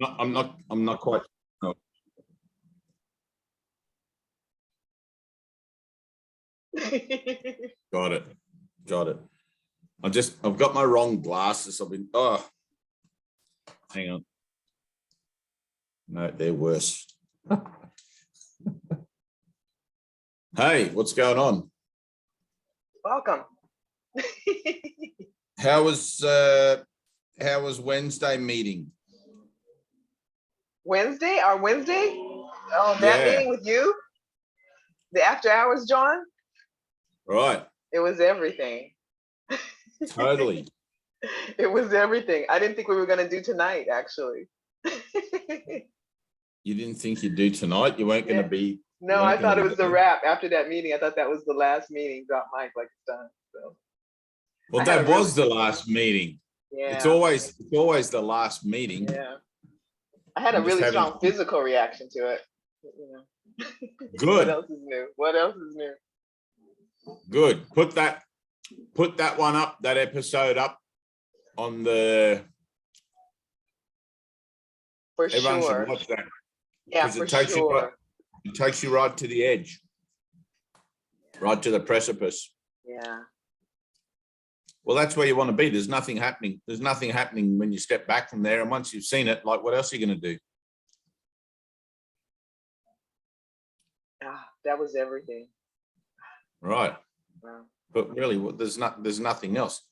No, I'm not quite. No. Got it. I've got my wrong glasses. Hang on. No, they're worse. Hey, what's going on? Welcome. How was Wednesday meeting? Wednesday? Our Wednesday? Oh, that Yeah. meeting with you? The after hours, John? Right. It was everything. Totally. It was everything. I didn't think we were going to do tonight, actually. You didn't think you'd do tonight? You weren't going to be... No, I thought it was the wrap after that meeting. I thought that was the last meeting. Drop mic like it's done. So. Well, that was the last meeting. Yeah. It's always the last meeting. Yeah. I had a really strong physical reaction to it. You know. Good. What else is new? What else is new? Good. Put that one up, that episode up on the... For Everyone sure. should watch that. Yeah, for sure. It takes you right to the edge. Right to the precipice. Yeah. Well, that's where you want to be. There's nothing happening. There's nothing happening when you step back from there. And once you've seen it, like, what else are you going to do? That was everything. Right. Wow. But really, there's nothing else.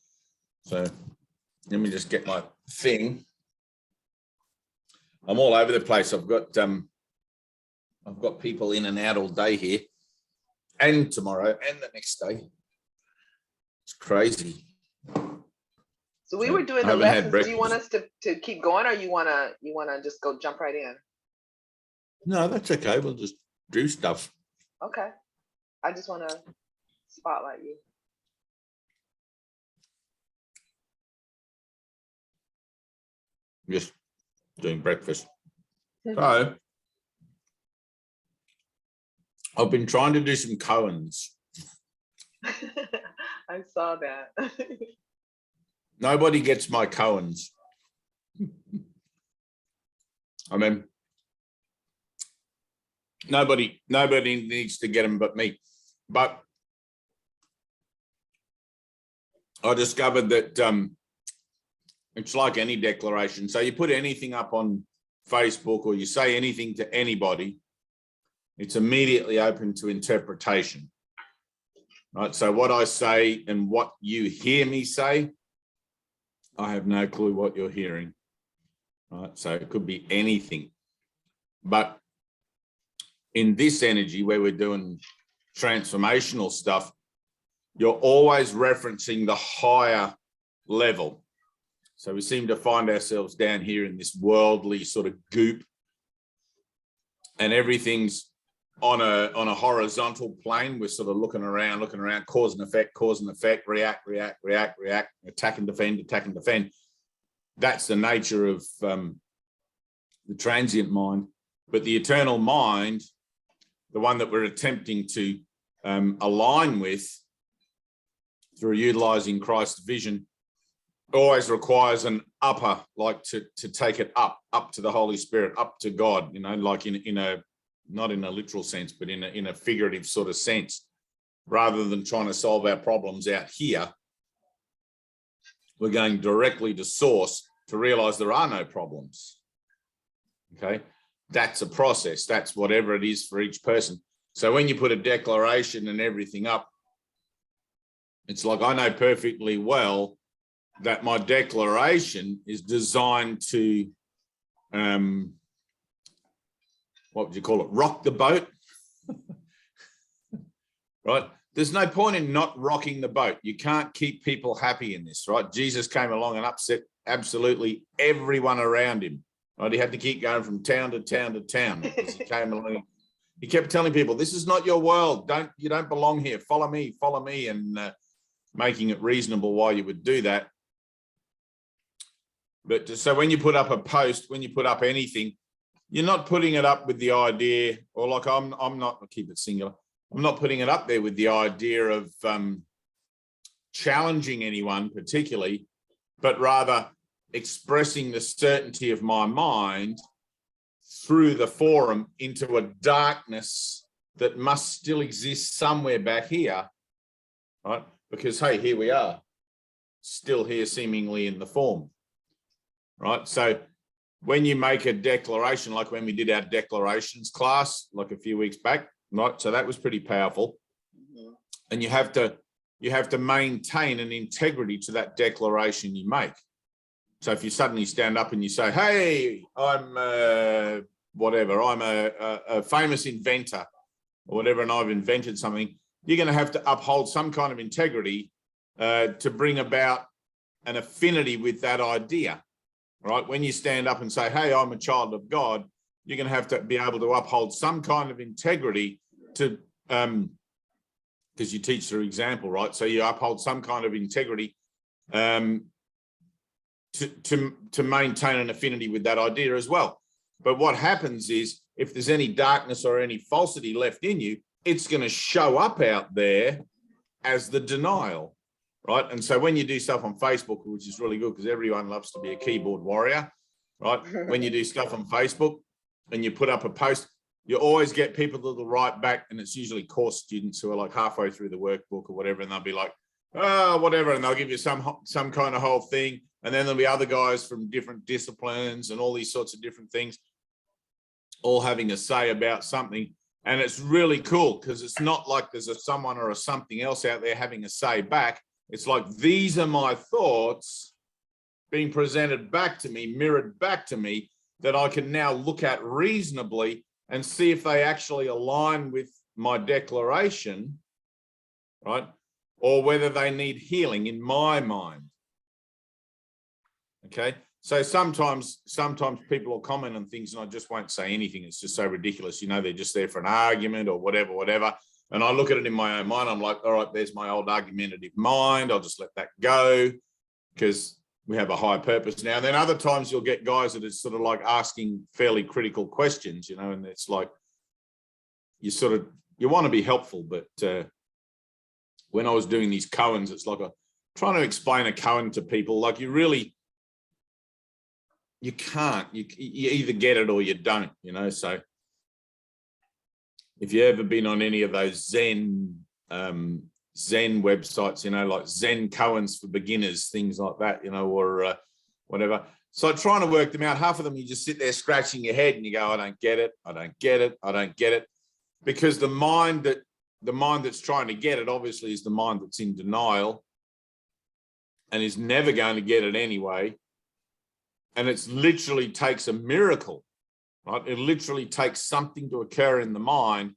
So let me just get my thing. I'm all over the place. I've got people in and out all day here, and tomorrow, and the next day. It's crazy. So we were doing the lessons. Do you want us to keep going, or you wanna just go jump right in? No, that's okay. We'll just do stuff. Okay. I just want to spotlight you. Just doing breakfast. So I've been trying to do some koans. I saw that. Nobody gets my koans. I mean, nobody needs to get them but me. But I discovered that it's like any declaration. So you put anything up on Facebook or you say anything to anybody, it's immediately open to interpretation. Right? So what I say and what you hear me say, I have no clue what you're hearing. Right? So it could be anything. But in this energy where we're doing transformational stuff, you're always referencing the higher level. So we seem to find ourselves down here in this worldly sort of goop, and everything's on a horizontal plane. We're sort of looking around, cause and effect, react, attack and defend. That's the nature of the transient mind. But the eternal mind, the one that we're attempting to align with through utilizing Christ's vision, always requires an upper, like to take it up to the Holy Spirit, up to God, you know, like in a, not in a literal sense, but in a figurative sort of sense. Rather than trying to solve our problems out here, we're going directly to source to realize there are no problems. Okay, that's a process. That's whatever it is for each person. So when you put a declaration and everything up, it's like, I know perfectly well that my declaration is designed to, what would you call it? Rock the boat, right? There's no point in not rocking the boat. You can't keep people happy in this, right? Jesus came along and upset absolutely everyone around him, right? He had to keep going from town to town to town because he came along. He kept telling people, this is not your world. You don't belong here. Follow me, and making it reasonable why you would do that. But so when you put up a post, when you put up anything, you're not putting it up with the idea, or like I'm not, I'll keep it singular. I'm not putting it up there with the idea of challenging anyone particularly, but rather expressing the certainty of my mind through the forum into a darkness that must still exist somewhere back here, right? Because, hey, here we are, still here seemingly in the form, right? So when you make a declaration, like when we did our declarations class, like a few weeks back, right? So that was pretty powerful. Mm-hmm. And you have to maintain an integrity to that declaration you make. So if you suddenly stand up and you say, hey, I'm whatever, I'm a famous inventor or whatever, and I've invented something, you're going to have to uphold some kind of integrity to bring about an affinity with that idea, right? When you stand up and say, hey, I'm a child of God, you're going to have to be able to uphold some kind of integrity to, because you teach through example, right? So you uphold some kind of integrity to maintain an affinity with that idea as well. But what happens is, if there's any darkness or any falsity left in you, it's going to show up out there as the denial, right? And so when you do stuff on Facebook, which is really good because everyone loves to be a keyboard warrior, right? When you do stuff on Facebook and you put up a post, you always get people that will write back, and it's usually course students who are like halfway through the workbook or whatever, and they'll be like, oh, whatever, and they'll give you some kind of whole thing. And then there'll be other guys from different disciplines and all these sorts of different things, all having a say about something. And it's really cool because it's not like there's a someone or a something else out there having a say back. It's like, these are my thoughts being presented back to me, mirrored back to me, that I can now look at reasonably and see if they actually align with my declaration, right? Or whether they need healing in my mind. Okay. So sometimes people will comment on things and I just won't say anything. It's just so ridiculous. You know, they're just there for an argument or whatever. And I look at it in my own mind. I'm like, all right, there's my old argumentative mind. I'll just let that go because we have a higher purpose now. And then other times you'll get guys that are sort of like asking fairly critical questions, you know, and it's like, you want to be helpful. But when I was doing these koans, it's like trying to explain a koan to people, like you can't, you either get it or you don't, you know. So if you've ever been on any of those Zen websites, you know, like Zen koans for beginners, things like that, you know, or whatever. So trying to work them out, half of them you just sit there scratching your head and you go, I don't get it, I don't get it, I don't get it. Because the mind that's trying to get it obviously is the mind that's in denial and is never going to get it anyway. And it literally takes a miracle, right? It literally takes something to occur in the mind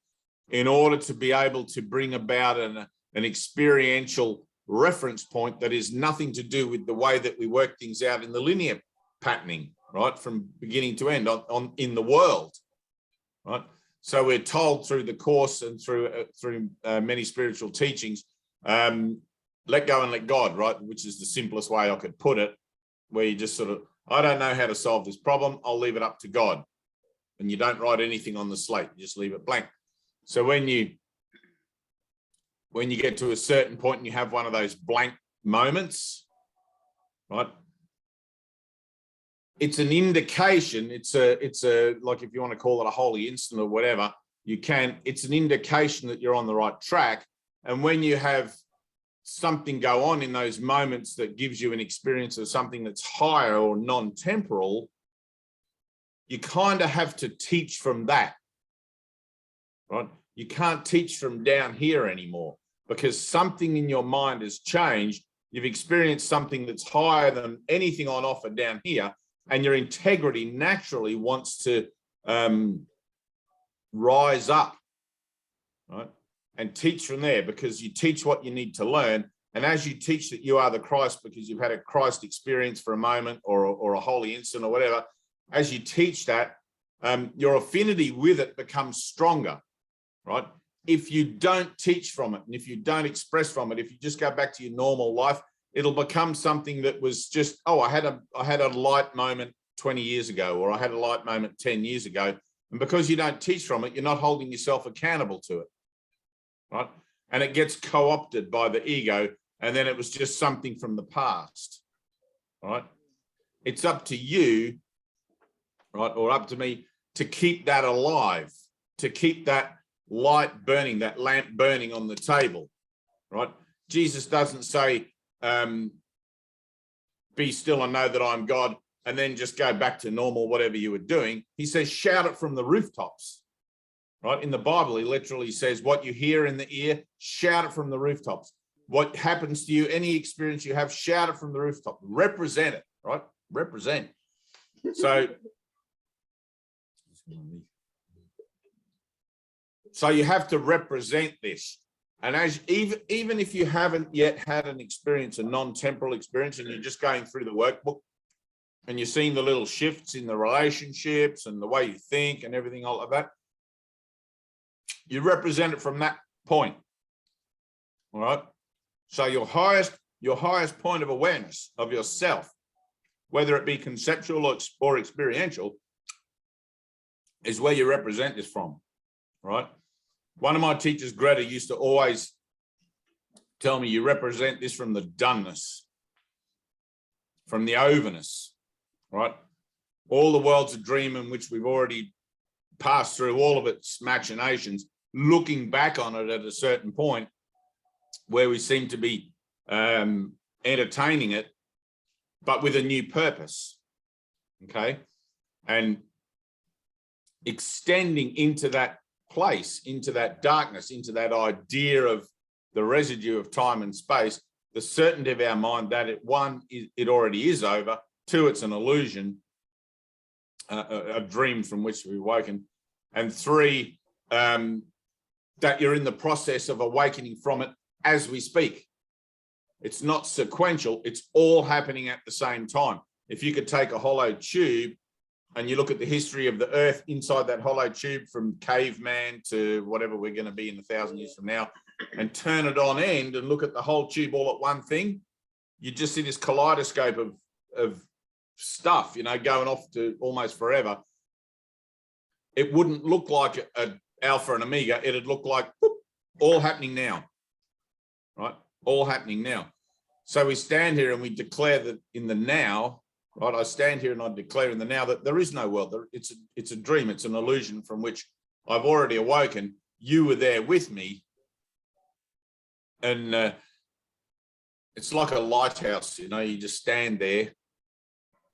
in order to be able to bring about an experiential reference point that is nothing to do with the way that we work things out in the linear patterning, right? From beginning to end in the world, right? So we're told through the course and through many spiritual teachings, let go and let God, right? Which is the simplest way I could put it, where you just sort of, I don't know how to solve this problem. I'll leave it up to God. And you don't write anything on the slate. You just leave it blank. So when you get to a certain point and you have one of those blank moments, right? It's an indication. It's a like, if you want to call it a holy instant or whatever, you can. It's an indication that you're on the right track. And when you have something go on in those moments that gives you an experience of something that's higher or non-temporal, you kind of have to teach from that, right? You can't teach from down here anymore because something in your mind has changed. You've experienced something that's higher than anything on offer down here, and your integrity naturally wants to rise up, right? And teach from there, because you teach what you need to learn. And as you teach that you are the Christ because you've had a Christ experience for a moment or a holy instant or whatever, as you teach that, your affinity with it becomes stronger, right? If you don't teach from it and if you don't express from it, if you just go back to your normal life, it'll become something that was just, oh, I had a light moment 20 years ago, or I had a light moment 10 years ago. And because you don't teach from it, you're not holding yourself accountable to it. Right? And it gets co-opted by the ego, and then it was just something from the past, right? It's up to you, right, or up to me to keep that alive, to keep that light burning, that lamp burning on the table, right? Jesus doesn't say, be still and know that I'm God, and then just go back to normal, whatever you were doing. He says, shout it from the rooftops, right? In the Bible, he literally says, what you hear in the ear, shout it from the rooftops. What happens to you, any experience you have, shout it from the rooftop. Represent it, right? Represent. So you have to represent this. And as even if you haven't yet had an experience, a non-temporal experience, and you're just going through the workbook and you're seeing the little shifts in the relationships and the way you think and everything like that, you represent it from that point. All right. So your highest point of awareness of yourself, whether it be conceptual or experiential, is where you represent this from, right? One of my teachers, Greta, used to always tell me, you represent this from the doneness, from the overness, right? All the world's a dream in which we've already passed through all of its machinations, looking back on it at a certain point where we seem to be entertaining it, but with a new purpose, okay? And extending into that place, into that darkness, into that idea of the residue of time and space, the certainty of our mind that it already is over, two, it's an illusion, a dream from which we've woken, and three, that you're in the process of awakening from it as we speak. It's not sequential, it's all happening at the same time. If you could take a hollow tube and you look at the history of the earth inside that hollow tube from caveman to whatever we're going to be in 1,000 years from now, and turn it on end and look at the whole tube all at one thing, you just see this kaleidoscope of stuff, you know, going off to almost forever. It wouldn't look like an alpha and omega. It'd look like whoop, all happening now, right? All happening now. So we stand here and we declare that in the now, right? I stand here and I declare in the now that there is no world. It's a dream. It's an illusion from which I've already awoken. You were there with me. And it's like a lighthouse, you know, you just stand there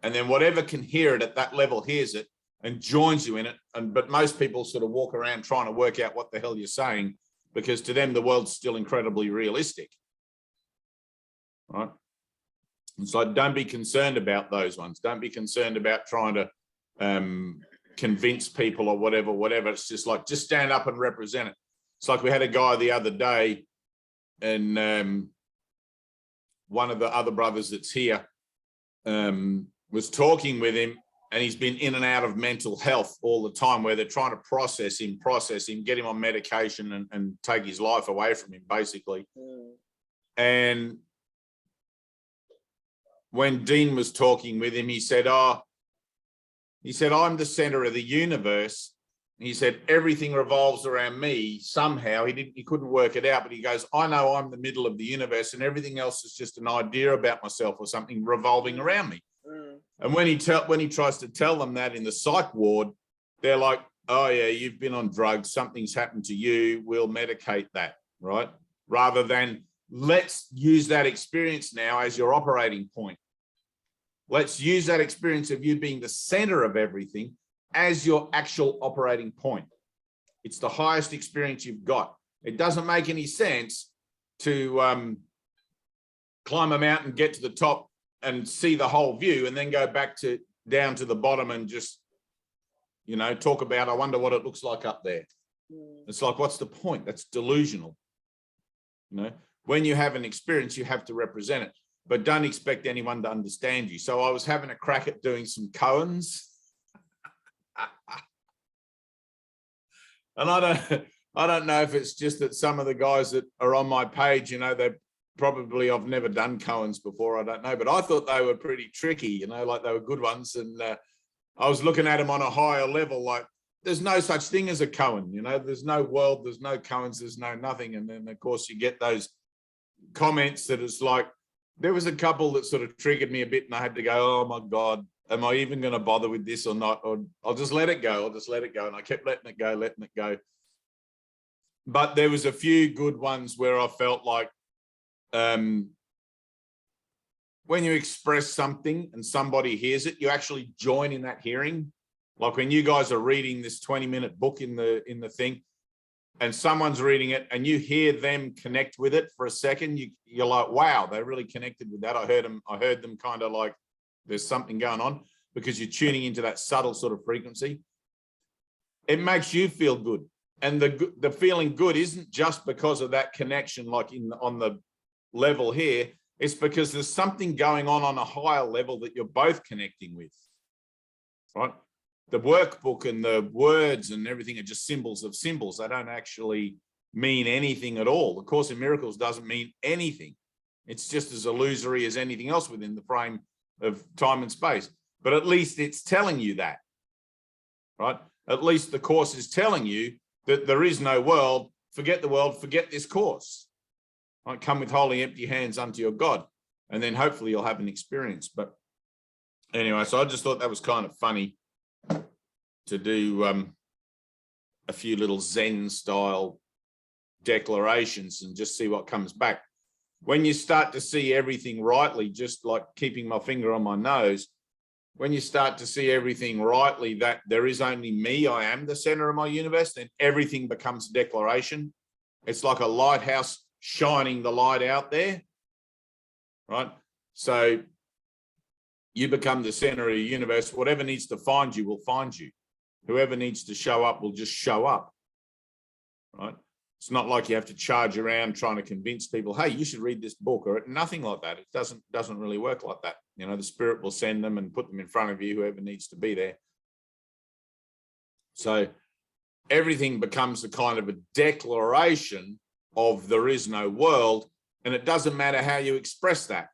and then whatever can hear it at that level hears it and joins you in it. But most people sort of walk around trying to work out what the hell you're saying, because to them, the world's still incredibly realistic, right? And so don't be concerned about those ones. Don't be concerned about trying to convince people or whatever. It's just like, just stand up and represent it. It's like we had a guy the other day, and one of the other brothers that's here was talking with him, and he's been in and out of mental health all the time, where they're trying to process him, get him on medication and take his life away from him, basically. And when Dean was talking with him, he said, I'm the center of the universe. He said, everything revolves around me somehow. He couldn't work it out, but he goes, I know I'm the middle of the universe and everything else is just an idea about myself or something revolving around me. And when he tries to tell them that in the psych ward, they're like, oh yeah, you've been on drugs, something's happened to you, we'll medicate that, right? Rather than, let's use that experience now as your operating point. Let's use that experience of you being the center of everything as your actual operating point. It's the highest experience you've got. It doesn't make any sense to climb a mountain, get to the top and see the whole view and then go back down to the bottom and just, you know, talk about, I wonder what it looks like up there. It's like, what's the point? That's delusional. You know, when you have an experience, you have to represent it, but don't expect anyone to understand you. So I was having a crack at doing some koans. And I don't know if it's just that some of the guys that are on my page, you know, I've never done koans before, I don't know, but I thought they were pretty tricky, you know, like they were good ones. And I was looking at them on a higher level, like there's no such thing as a koan, you know, there's no world, there's no koans, there's no nothing. And then of course you get those comments that it's like, there was a couple that sort of triggered me a bit, and I had to go, oh my God, am I even going to bother with this or not? Or I'll just let it go. I'll just let it go. And I kept letting it go. But there was a few good ones where I felt like when you express something and somebody hears it, you actually join in that hearing. Like when you guys are reading this 20-minute book in the thing, and someone's reading it and you hear them connect with it for a second, you're like, wow, they really connected with that. I heard them kind of like there's something going on, because you're tuning into that subtle sort of frequency. It makes you feel good. And the feeling good isn't just because of that connection, like on the level here. It's because there's something going on a higher level that you're both connecting with, right? The workbook and the words and everything are just symbols of symbols. They don't actually mean anything at all. The Course in Miracles doesn't mean anything. It's just as illusory as anything else within the frame of time and space. But at least it's telling you that, right? At least the Course is telling you that there is no world. Forget the world, forget this Course. Right? Come with holy empty hands unto your God, and then hopefully you'll have an experience. But anyway, so I just thought that was kind of funny to do a few little Zen style declarations and just see what comes back. When you start to see everything rightly, just like keeping my finger on my nose, when you start to see everything rightly, that there is only me, I am the center of my universe, then everything becomes a declaration. It's like a lighthouse shining the light out there, right? So you become the center of your universe. Whatever needs to find you will find you. Whoever needs to show up will just show up, right? It's not like you have to charge around trying to convince people, hey, you should read this book, or nothing like that. It doesn't really work like that. You know, the Spirit will send them and put them in front of you, whoever needs to be there. So everything becomes a kind of a declaration of there is no world, and it doesn't matter how you express that,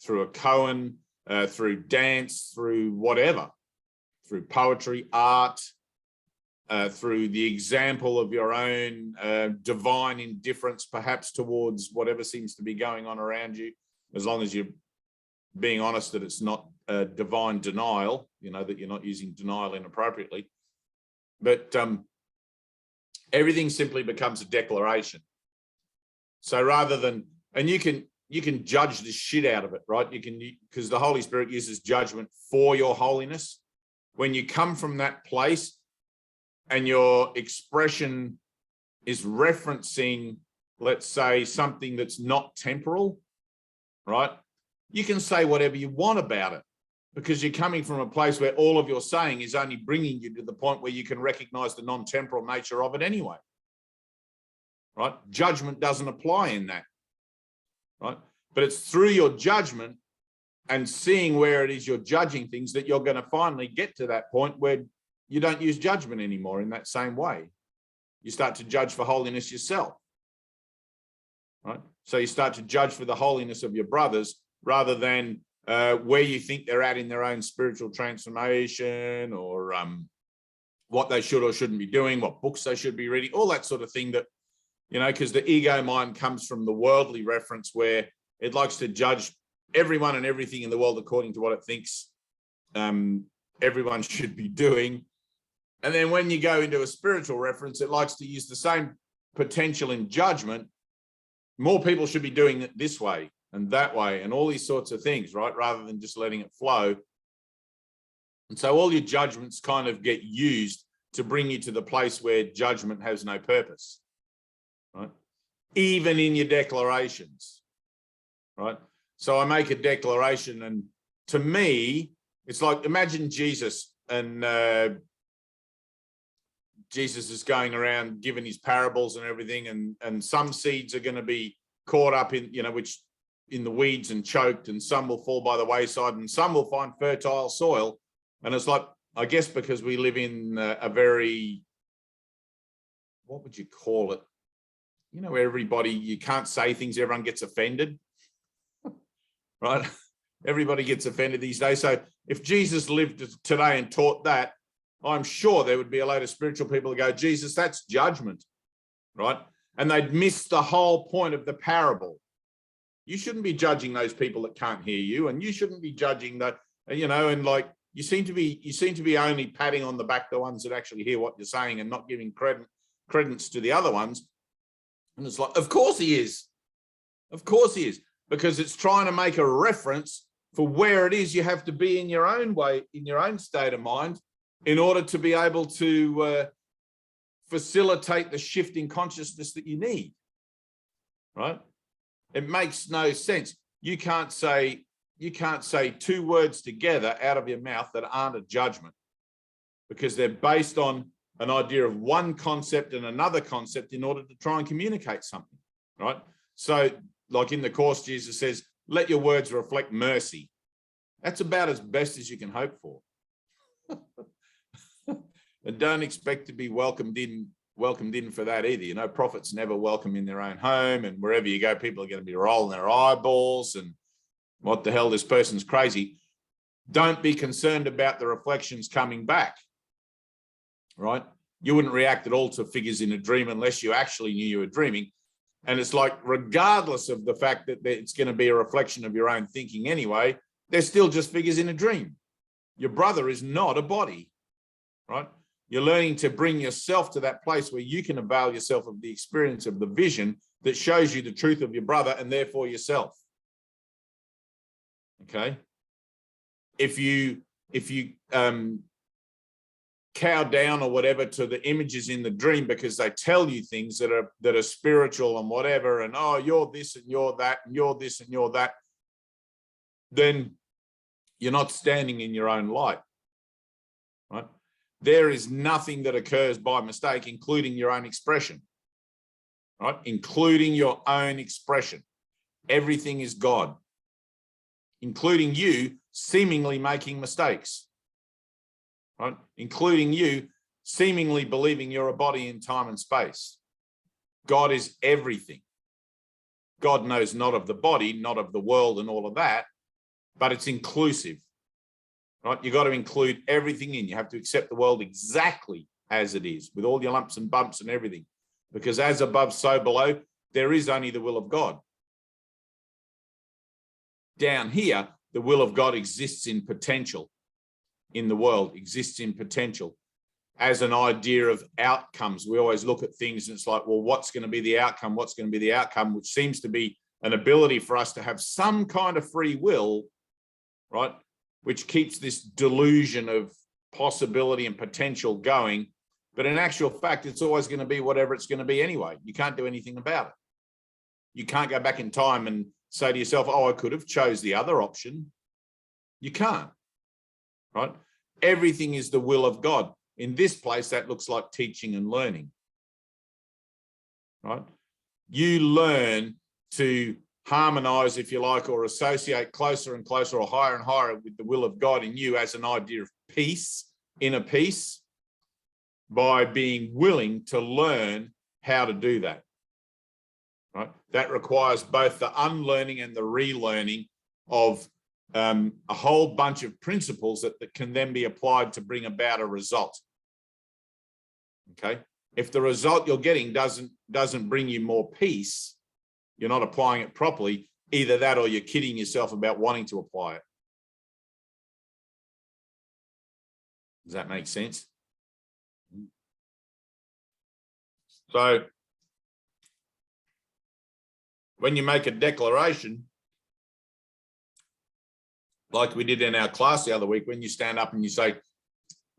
through a koan, through dance, through whatever, through poetry, art, through the example of your own divine indifference, perhaps towards whatever seems to be going on around you, as long as you're being honest that it's not divine denial, you know, that you're not using denial inappropriately. But everything simply becomes a declaration. So rather than, and you can judge the shit out of it, right? Because the Holy Spirit uses judgment for your holiness. When you come from that place and your expression is referencing, let's say, something that's not temporal, right? You can say whatever you want about it, because you're coming from a place where all of your saying is only bringing you to the point where you can recognize the non-temporal nature of it anyway, right? Judgment doesn't apply in that, right? But it's through your judgment and seeing where it is you're judging things that you're going to finally get to that point where you don't use judgment anymore in that same way. You start to judge for holiness yourself, right? So you start to judge for the holiness of your brothers rather than where you think they're at in their own spiritual transformation, or what they should or shouldn't be doing, what books they should be reading, all that sort of thing. That, you know, because the ego mind comes from the worldly reference where it likes to judge everyone and everything in the world according to what it thinks everyone should be doing. And then when you go into a spiritual reference, it likes to use the same potential in judgment. More people should be doing it this way and that way and all these sorts of things, right? Rather than just letting it flow. And so all your judgments kind of get used to bring you to the place where judgment has no purpose, right? Even in your declarations, right? So I make a declaration, and to me, it's like, imagine Jesus, and Jesus is going around giving his parables and everything, and some seeds are going to be caught up in, you know, which in the weeds and choked, and some will fall by the wayside, and some will find fertile soil. And it's like, I guess because we live in a very, what would you call it? You know, everybody, you can't say things, everyone gets offended, right? Everybody gets offended these days. So if Jesus lived today and taught that, I'm sure there would be a load of spiritual people who go, Jesus, that's judgment, right? And they'd miss the whole point of the parable, You shouldn't be judging those people that can't hear you, and you shouldn't be judging that, you know, and like you seem to be only patting on the back the ones that actually hear what you're saying and not giving credence to the other ones. And it's like, of course he is. Of course he is, because it's trying to make a reference for where it is you have to be in your own way, in your own state of mind, in order to be able to facilitate the shift in consciousness that you need, right? It makes no sense. You can't say two words together out of your mouth that aren't a judgment, because they're based on an idea of one concept and another concept in order to try and communicate something, right? So like in the Course, Jesus says, let your words reflect mercy. That's about as best as you can hope for. And don't expect to be welcomed in for that either. You know, prophets never welcome in their own home, and wherever you go, people are going to be rolling their eyeballs and what the hell, this person's crazy. Don't be concerned about the reflections coming back, right? You wouldn't react at all to figures in a dream unless you actually knew you were dreaming. And it's like, regardless of the fact that it's going to be a reflection of your own thinking anyway, they're still just figures in a dream. Your brother is not a body, right? You're learning to bring yourself to that place where you can avail yourself of the experience of the vision that shows you the truth of your brother and therefore yourself. Okay. If you cow down or whatever to the images in the dream because they tell you things that are spiritual and whatever, and oh, you're this and you're that and you're this and you're that, then you're not standing in your own light, right? There is nothing that occurs by mistake, including your own expression, right? Including your own expression. Everything is God, including you seemingly making mistakes, right? Including you seemingly believing you're a body in time and space. God is everything. God knows not of the body, not of the world and all of that, but it's inclusive, right? You've got to include everything in. You have to accept the world exactly as it is, with all your lumps and bumps and everything, because as above, so below, there is only the will of God. Down here, the will of God exists in potential in the world, exists in potential as an idea of outcomes. We always look at things and it's like, well, what's going to be the outcome? What's going to be the outcome? Which seems to be an ability for us to have some kind of free will, right? Which keeps this delusion of possibility and potential going. But in actual fact, it's always going to be whatever it's going to be anyway. You can't do anything about it. You can't go back in time and say to yourself, oh, I could have chose the other option. You can't, right? Everything is the will of God. In this place, that looks like teaching and learning, right? You learn to harmonize, if you like, or associate closer and closer or higher and higher with the will of God in you as an idea of peace, inner peace, by being willing to learn how to do that, right? That requires both the unlearning and the relearning of a whole bunch of principles that can then be applied to bring about a result. Okay, if the result you're getting doesn't bring you more peace, you're not applying it properly. Either that or you're kidding yourself about wanting to apply it. Does that make sense? So when you make a declaration, like we did in our class the other week, when you stand up and you say,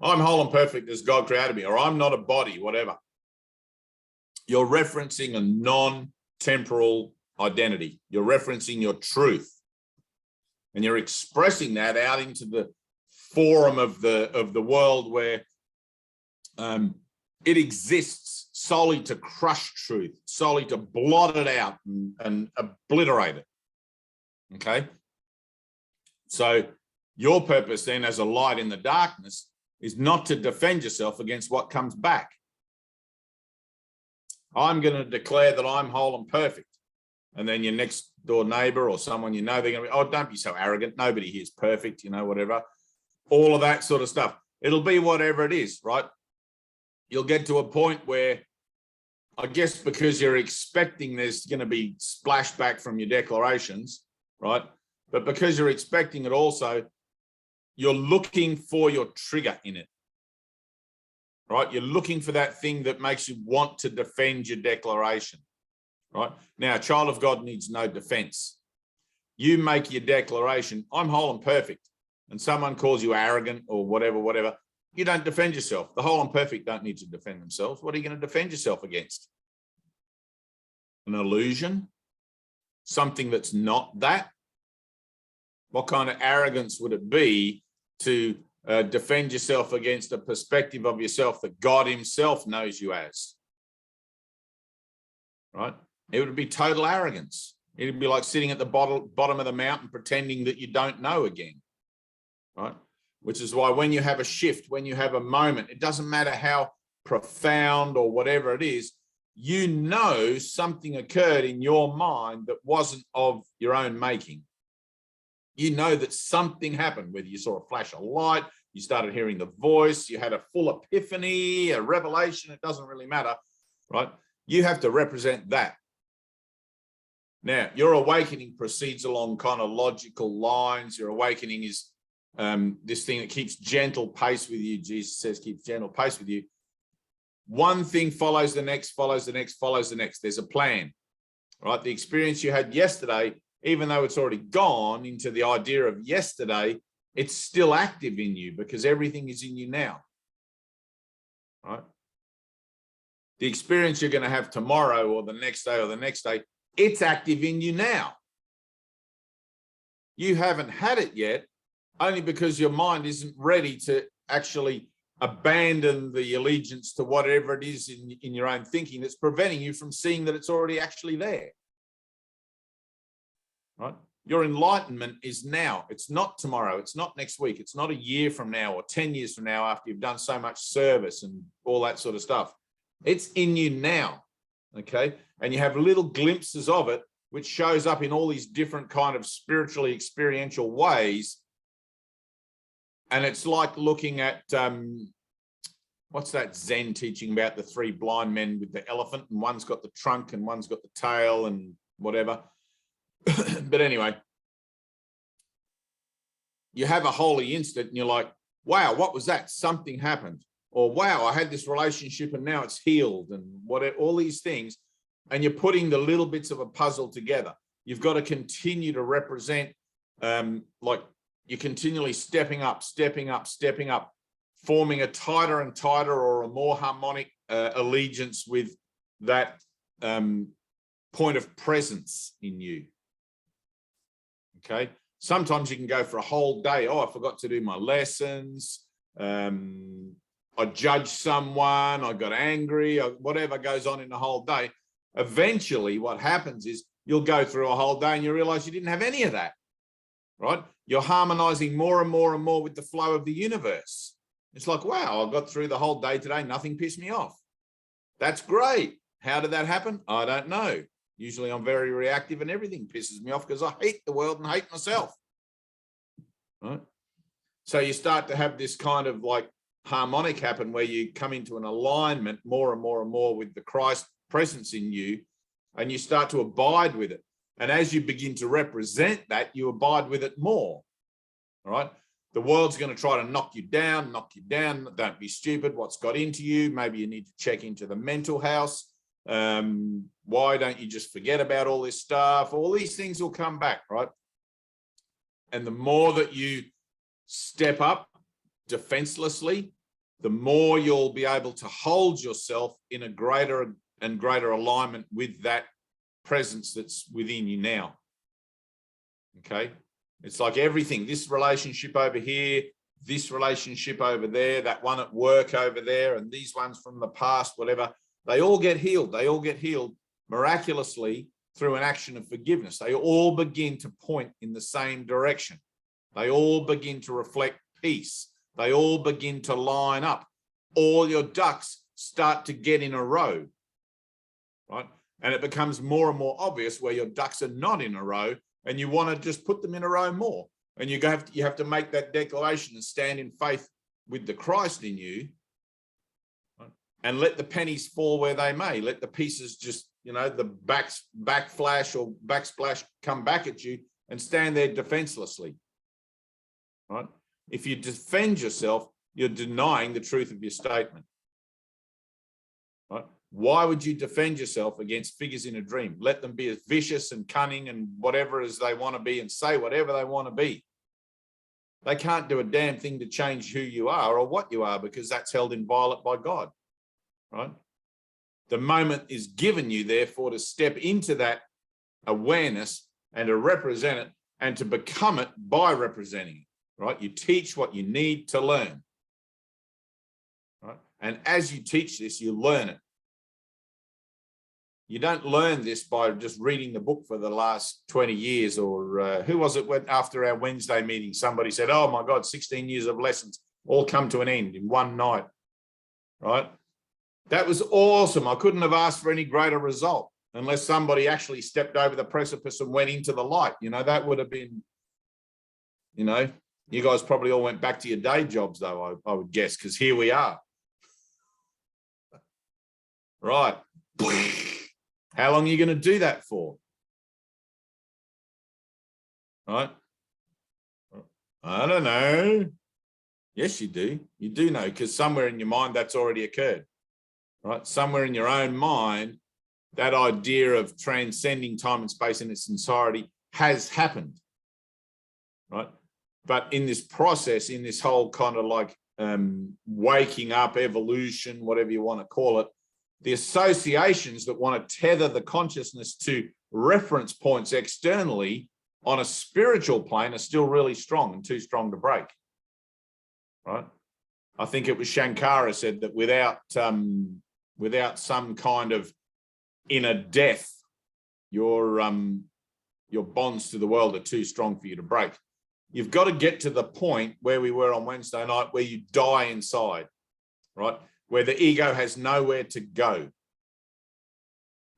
I'm whole and perfect as God created me, or I'm not a body, whatever, you're referencing a non-temporal identity. You're referencing your truth, and you're expressing that out into the forum of the world where it exists solely to crush truth, solely to blot it out and obliterate it. Okay. So your purpose then as a light in the darkness is not to defend yourself against what comes back. I'm going to declare that I'm whole and perfect. And then your next door neighbor or someone you know, they're going to be, oh, don't be so arrogant. Nobody here is perfect, you know, whatever. All of that sort of stuff. It'll be whatever it is, right? You'll get to a point where I guess because you're expecting there's going to be splashback from your declarations, right? But because you're expecting it also, you're looking for your trigger in it, right? You're looking for that thing that makes you want to defend your declaration, right? Now, a child of God needs no defense. You make your declaration, I'm whole and perfect, and someone calls you arrogant or whatever, you don't defend yourself. The whole and perfect don't need to defend themselves. What are you going to defend yourself against? An illusion? Something that's not that? What kind of arrogance would it be to defend yourself against a perspective of yourself that God himself knows you as? Right? It would be total arrogance. It would be like sitting at the bottom of the mountain pretending that you don't know again. Right? Which is why when you have a shift, when you have a moment, it doesn't matter how profound or whatever it is, you know something occurred in your mind that wasn't of your own making. You know that something happened, whether you saw a flash of light, you started hearing the voice, you had a full epiphany, a revelation, it doesn't really matter, right? You have to represent that. Now, your awakening proceeds along kind of logical lines. Your awakening is this thing that keeps gentle pace with you. Jesus says keeps gentle pace with you. One thing follows the next, follows the next, follows the next. There's a plan, right? The experience you had yesterday, even though it's already gone into the idea of yesterday, it's still active in you because everything is in you now, right? The experience you're going to have tomorrow or the next day, it's active in you now. You haven't had it yet, only because your mind isn't ready to actually abandon the allegiance to whatever it is in your own thinking that's preventing you from seeing that it's already actually there. Right? Your enlightenment is now. It's not tomorrow. It's not next week. It's not a year from now or 10 years from now after you've done so much service and all that sort of stuff. It's in you now, okay? And you have little glimpses of it, which shows up in all these different kind of spiritually experiential ways. And it's like looking at, what's that Zen teaching about the three blind men with the elephant, and one's got the trunk and one's got the tail and whatever. But anyway, you have a holy instant and you're like, wow, what was that? Something happened. Or wow, I had this relationship and now it's healed, and whatever, all these things. And you're putting the little bits of a puzzle together. You've got to continue to represent, like you're continually stepping up, forming a tighter and tighter or a more harmonic allegiance with that point of presence in you. Okay. Sometimes you can go for a whole day. Oh, I forgot to do my lessons. I judged someone. I got angry. Whatever goes on in the whole day. Eventually, what happens is you'll go through a whole day and you realize you didn't have any of that. Right? You're harmonizing more and more and more with the flow of the universe. It's like, wow, I got through the whole day today. Nothing pissed me off. That's great. How did that happen? I don't know. Usually I'm very reactive and everything pisses me off because I hate the world and hate myself. Right? So you start to have this kind of like harmonic happen where you come into an alignment more and more and more with the Christ presence in you, and you start to abide with it. And as you begin to represent that, you abide with it more. All right. The world's going to try to knock you down. Don't be stupid. What's got into you? Maybe you need to check into the mental house. Why don't you just forget about all this stuff? All these things will come back, right? And the more that you step up defenselessly, the more you'll be able to hold yourself in a greater and greater alignment with that presence that's within you now. Okay? It's like everything, this relationship over here, this relationship over there, that one at work over there, and these ones from the past, whatever, they all get healed. They all get healed miraculously through an action of forgiveness. They all begin to point in the same direction. They all begin to reflect peace. They all begin to line up. All your ducks start to get in a row, right? And it becomes more and more obvious where your ducks are not in a row, and you want to just put them in a row more. And you have to make that declaration and stand in faith with the Christ in you. Right? and let the pennies fall where they may. Let the pieces just, the backflash or backsplash come back at you and stand there defenselessly, right? If you defend yourself, you're denying the truth of your statement, right? Why would you defend yourself against figures in a dream? Let them be as vicious and cunning and whatever as they want to be and say whatever they want to be. They can't do a damn thing to change who you are or what you are, because that's held inviolate by God, right? The moment is given you, therefore, to step into that awareness and to represent it and to become it by representing it, right? You teach what you need to learn, right? And as you teach this, you learn it. You don't learn this by just reading the book for the last 20 years or who was it when after our Wednesday meeting, somebody said, oh my God, 16 years of lessons all come to an end in one night, right? That was awesome. I couldn't have asked for any greater result unless somebody actually stepped over the precipice and went into the light. That would have been, you guys probably all went back to your day jobs though, I would guess, because here we are. Right. How long are you going to do that for? Right? I don't know. Yes, you do. You do know, because somewhere in your mind that's already occurred, right? Somewhere in your own mind, that idea of transcending time and space in its entirety has happened, right? But in this process, in this whole kind of like waking up, evolution, whatever you want to call it, the associations that want to tether the consciousness to reference points externally on a spiritual plane are still really strong and too strong to break, right? I think it was Shankara said that without some kind of inner death, your bonds to the world are too strong for you to break. You've got to get to the point where we were on Wednesday night, where you die inside, right? Where the ego has nowhere to go,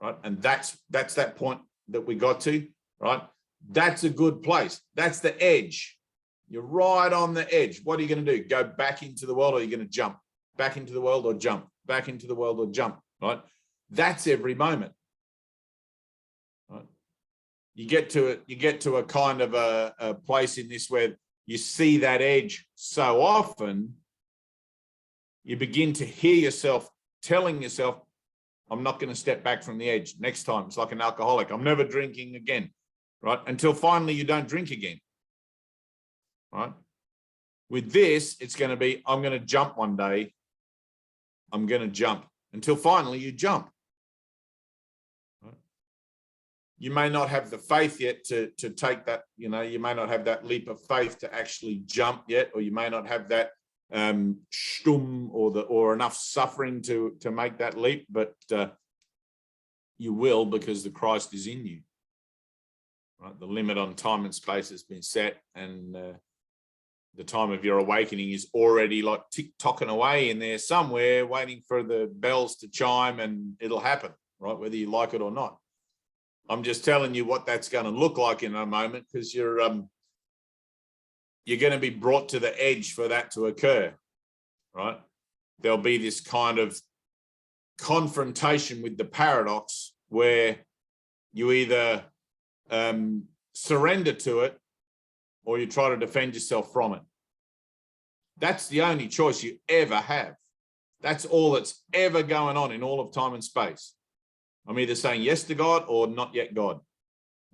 right? And that's that point that we got to, right? That's a good place. That's the edge. You're right on the edge. What are you going to do? Go back into the world, or are you going to jump? Back into the world or jump? Back into the world or jump, right? That's every moment, right? You get to a kind of a place in this where you see that edge so often, you begin to hear yourself telling yourself, I'm not going to step back from the edge. Next time, it's like an alcoholic. I'm never drinking again, right? Until finally you don't drink again, right? With this, it's going to be, I'm going to jump one day. I'm going to jump until finally you jump. Right? You may not have the faith yet to take that, you may not have that leap of faith to actually jump yet, or you may not have that stum or enough suffering to make that leap, but you will, because the Christ is in you, right? The limit on time and space has been set, and the time of your awakening is already like tick-tocking away in there somewhere, waiting for the bells to chime, and it'll happen, right? Whether you like it or not. I'm just telling you what that's going to look like in a moment, because you're going to be brought to the edge for that to occur, right? There'll be this kind of confrontation with the paradox where you either surrender to it or you try to defend yourself from it. That's the only choice you ever have. That's all that's ever going on in all of time and space. I'm either saying yes to God or not yet God.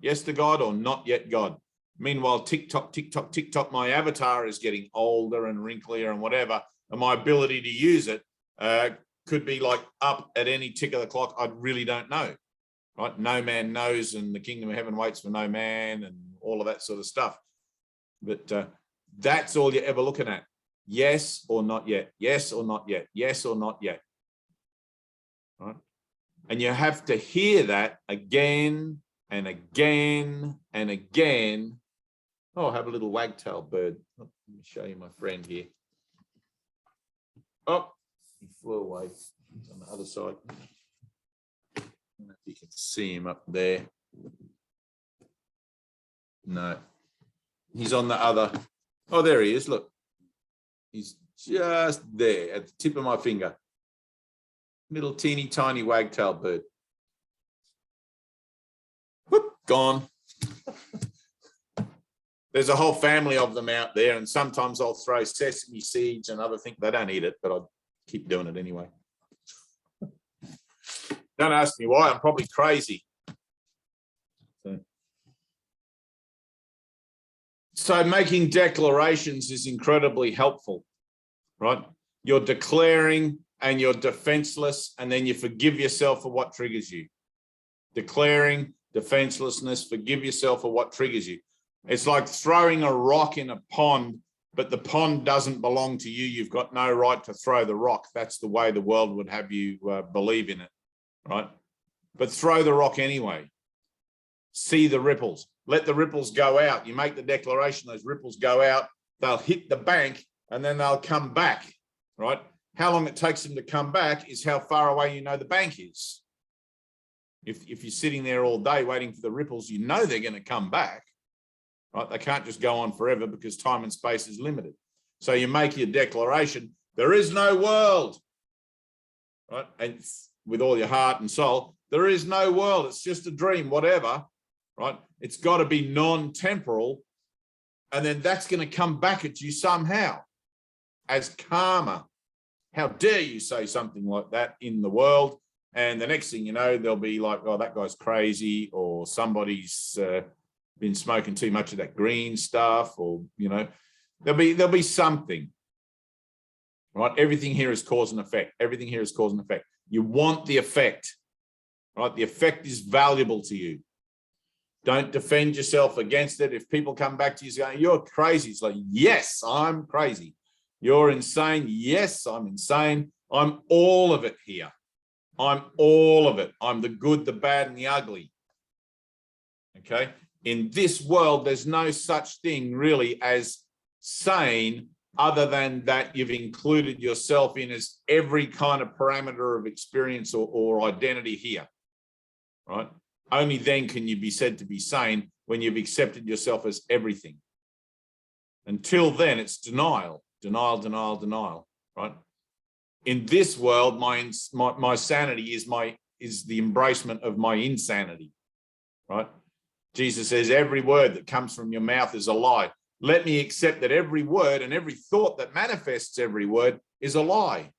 Yes to God or not yet God. Meanwhile, tick-tock, tick-tock, tick-tock, my avatar is getting older and wrinklier and whatever, and my ability to use it could be like up at any tick of the clock. I really don't know, right? No man knows, and the kingdom of heaven waits for no man, and all of that sort of stuff. But that's all you're ever looking at. Yes or not yet. Yes or not yet. Yes or not yet. Right? And you have to hear that again and again and again. Oh, I have a little wagtail bird. Let me show you my friend here. Oh, he flew away. He's on the other side. I don't know if you can see him up there. No. He's on the other. Oh, there he is. Look. He's just there at the tip of my finger. Little teeny tiny wagtail bird. Whoop, gone. There's a whole family of them out there, and sometimes I'll throw sesame seeds and other things. They don't eat it, but I keep doing it anyway. Don't ask me why. I'm probably crazy. So making declarations is incredibly helpful, right? You're declaring and you're defenseless, and then you forgive yourself for what triggers you. Declaring, defenselessness, forgive yourself for what triggers you. It's like throwing a rock in a pond, but the pond doesn't belong to you. You've got no right to throw the rock. That's the way the world would have you believe in it, right? But throw the rock anyway. See the ripples. Let the ripples go out. You make the declaration, those ripples go out, they'll hit the bank, and then they'll come back, right? How long it takes them to come back is how far away you know the bank is. If you're sitting there all day waiting for the ripples, you know they're going to come back, right? They can't just go on forever because time and space is limited. So you make your declaration, there is no world, right? And with all your heart and soul, there is no world. It's just a dream, whatever, right? It's got to be non-temporal, and then that's going to come back at you somehow as karma. How dare you say something like that in the world? And the next thing you know, they'll be like, oh, that guy's crazy, or somebody's been smoking too much of that green stuff, or, you know, there'll be something, right? Everything here is cause and effect. Everything here is cause and effect. You want the effect, right? The effect is valuable to you. Don't defend yourself against it. If people come back to you saying, you're crazy, it's like, yes, I'm crazy. You're insane. Yes, I'm insane. I'm all of it here. I'm all of it. I'm the good, the bad, and the ugly. Okay? In this world, there's no such thing really as sane, other than that you've included yourself in as every kind of parameter of experience or identity here, right? Only then can you be said to be sane, when you've accepted yourself as everything. Until then, it's denial, denial, denial, denial, right? In this world, my sanity is the embracement of my insanity, right? Jesus says every word that comes from your mouth is a lie. Let me accept that every word and every thought that manifests every word is a lie.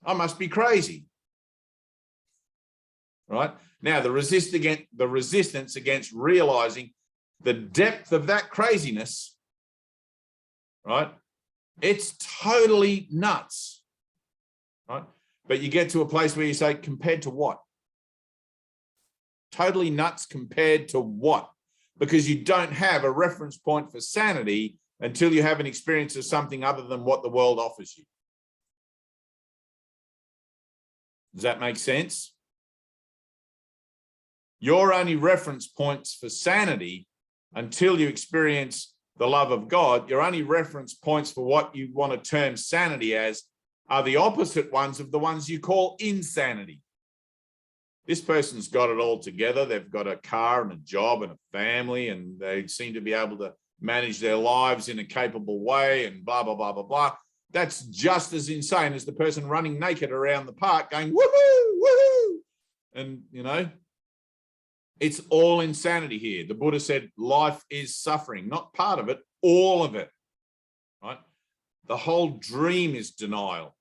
I must be crazy, right? Now, the resistance against realizing the depth of that craziness, right? It's totally nuts, right? But you get to a place where you say, compared to what? Totally nuts compared to what? Because you don't have a reference point for sanity until you have an experience of something other than what the world offers you. Does that make sense? Your only reference points for sanity until you experience the love of God, your only reference points for what you want to term sanity as are the opposite ones of the ones you call insanity. This person's got it all together. They've got a car and a job and a family, and they seem to be able to manage their lives in a capable way, and blah, blah, blah, blah, blah. That's just as insane as the person running naked around the park going, woohoo, woohoo. And, you know, it's all insanity here. The Buddha said life is suffering, not part of it, all of it, right? The whole dream is denial.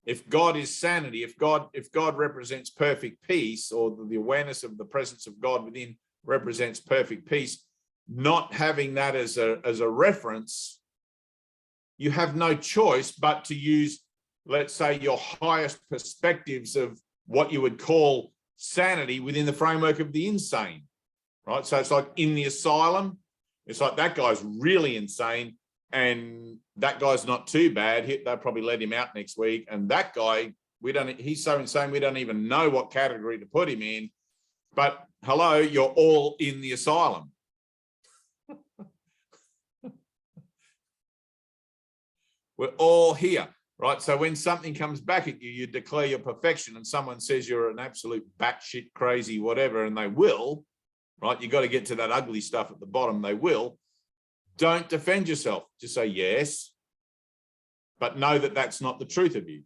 If God is sanity, if God represents perfect peace, or the awareness of the presence of God within represents perfect peace, not having that as a reference, you have no choice but to use, let's say, your highest perspectives of what you would call sanity within the framework of the insane, right? So it's like in the asylum, it's like that guy's really insane, and that guy's not too bad. They'll probably let him out next week. And that guy, he's so insane, we don't even know what category to put him in. But hello, you're all in the asylum. We're all here, right? So when something comes back at you, you declare your perfection, and someone says you're an absolute batshit crazy, whatever, and they will, right? You got to get to that ugly stuff at the bottom. They will. Don't defend yourself. Just say yes, but know that that's not the truth of you,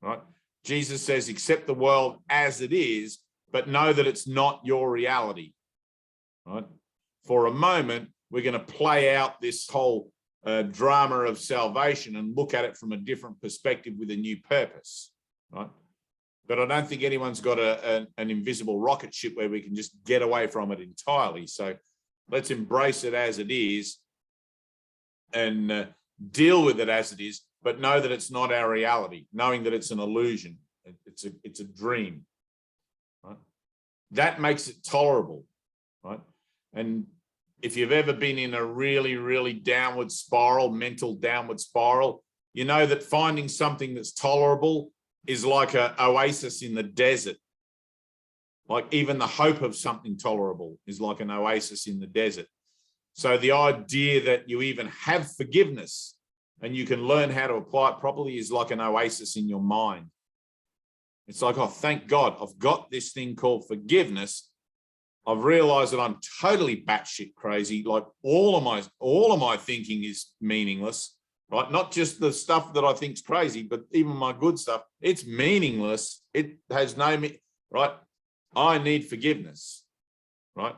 right? Jesus says, accept the world as it is, but know that it's not your reality, right? For a moment, we're going to play out this whole drama of salvation and look at it from a different perspective with a new purpose, right? But I don't think anyone's got an invisible rocket ship where we can just get away from it entirely. So let's embrace it as it is and deal with it as it is, but know that it's not our reality, knowing that it's an illusion. It's a dream, right? That makes it tolerable, right? And if you've ever been in a really, really downward spiral, mental downward spiral, you know that finding something that's tolerable is like an oasis in the desert. Like even the hope of something tolerable is like an oasis in the desert. So the idea that you even have forgiveness and you can learn how to apply it properly is like an oasis in your mind. It's like, oh, thank God, I've got this thing called forgiveness. I've realized that I'm totally batshit crazy. Like all of my thinking is meaningless, right? Not just the stuff that I think is crazy, but even my good stuff, it's meaningless. It has no, right? I need forgiveness, right?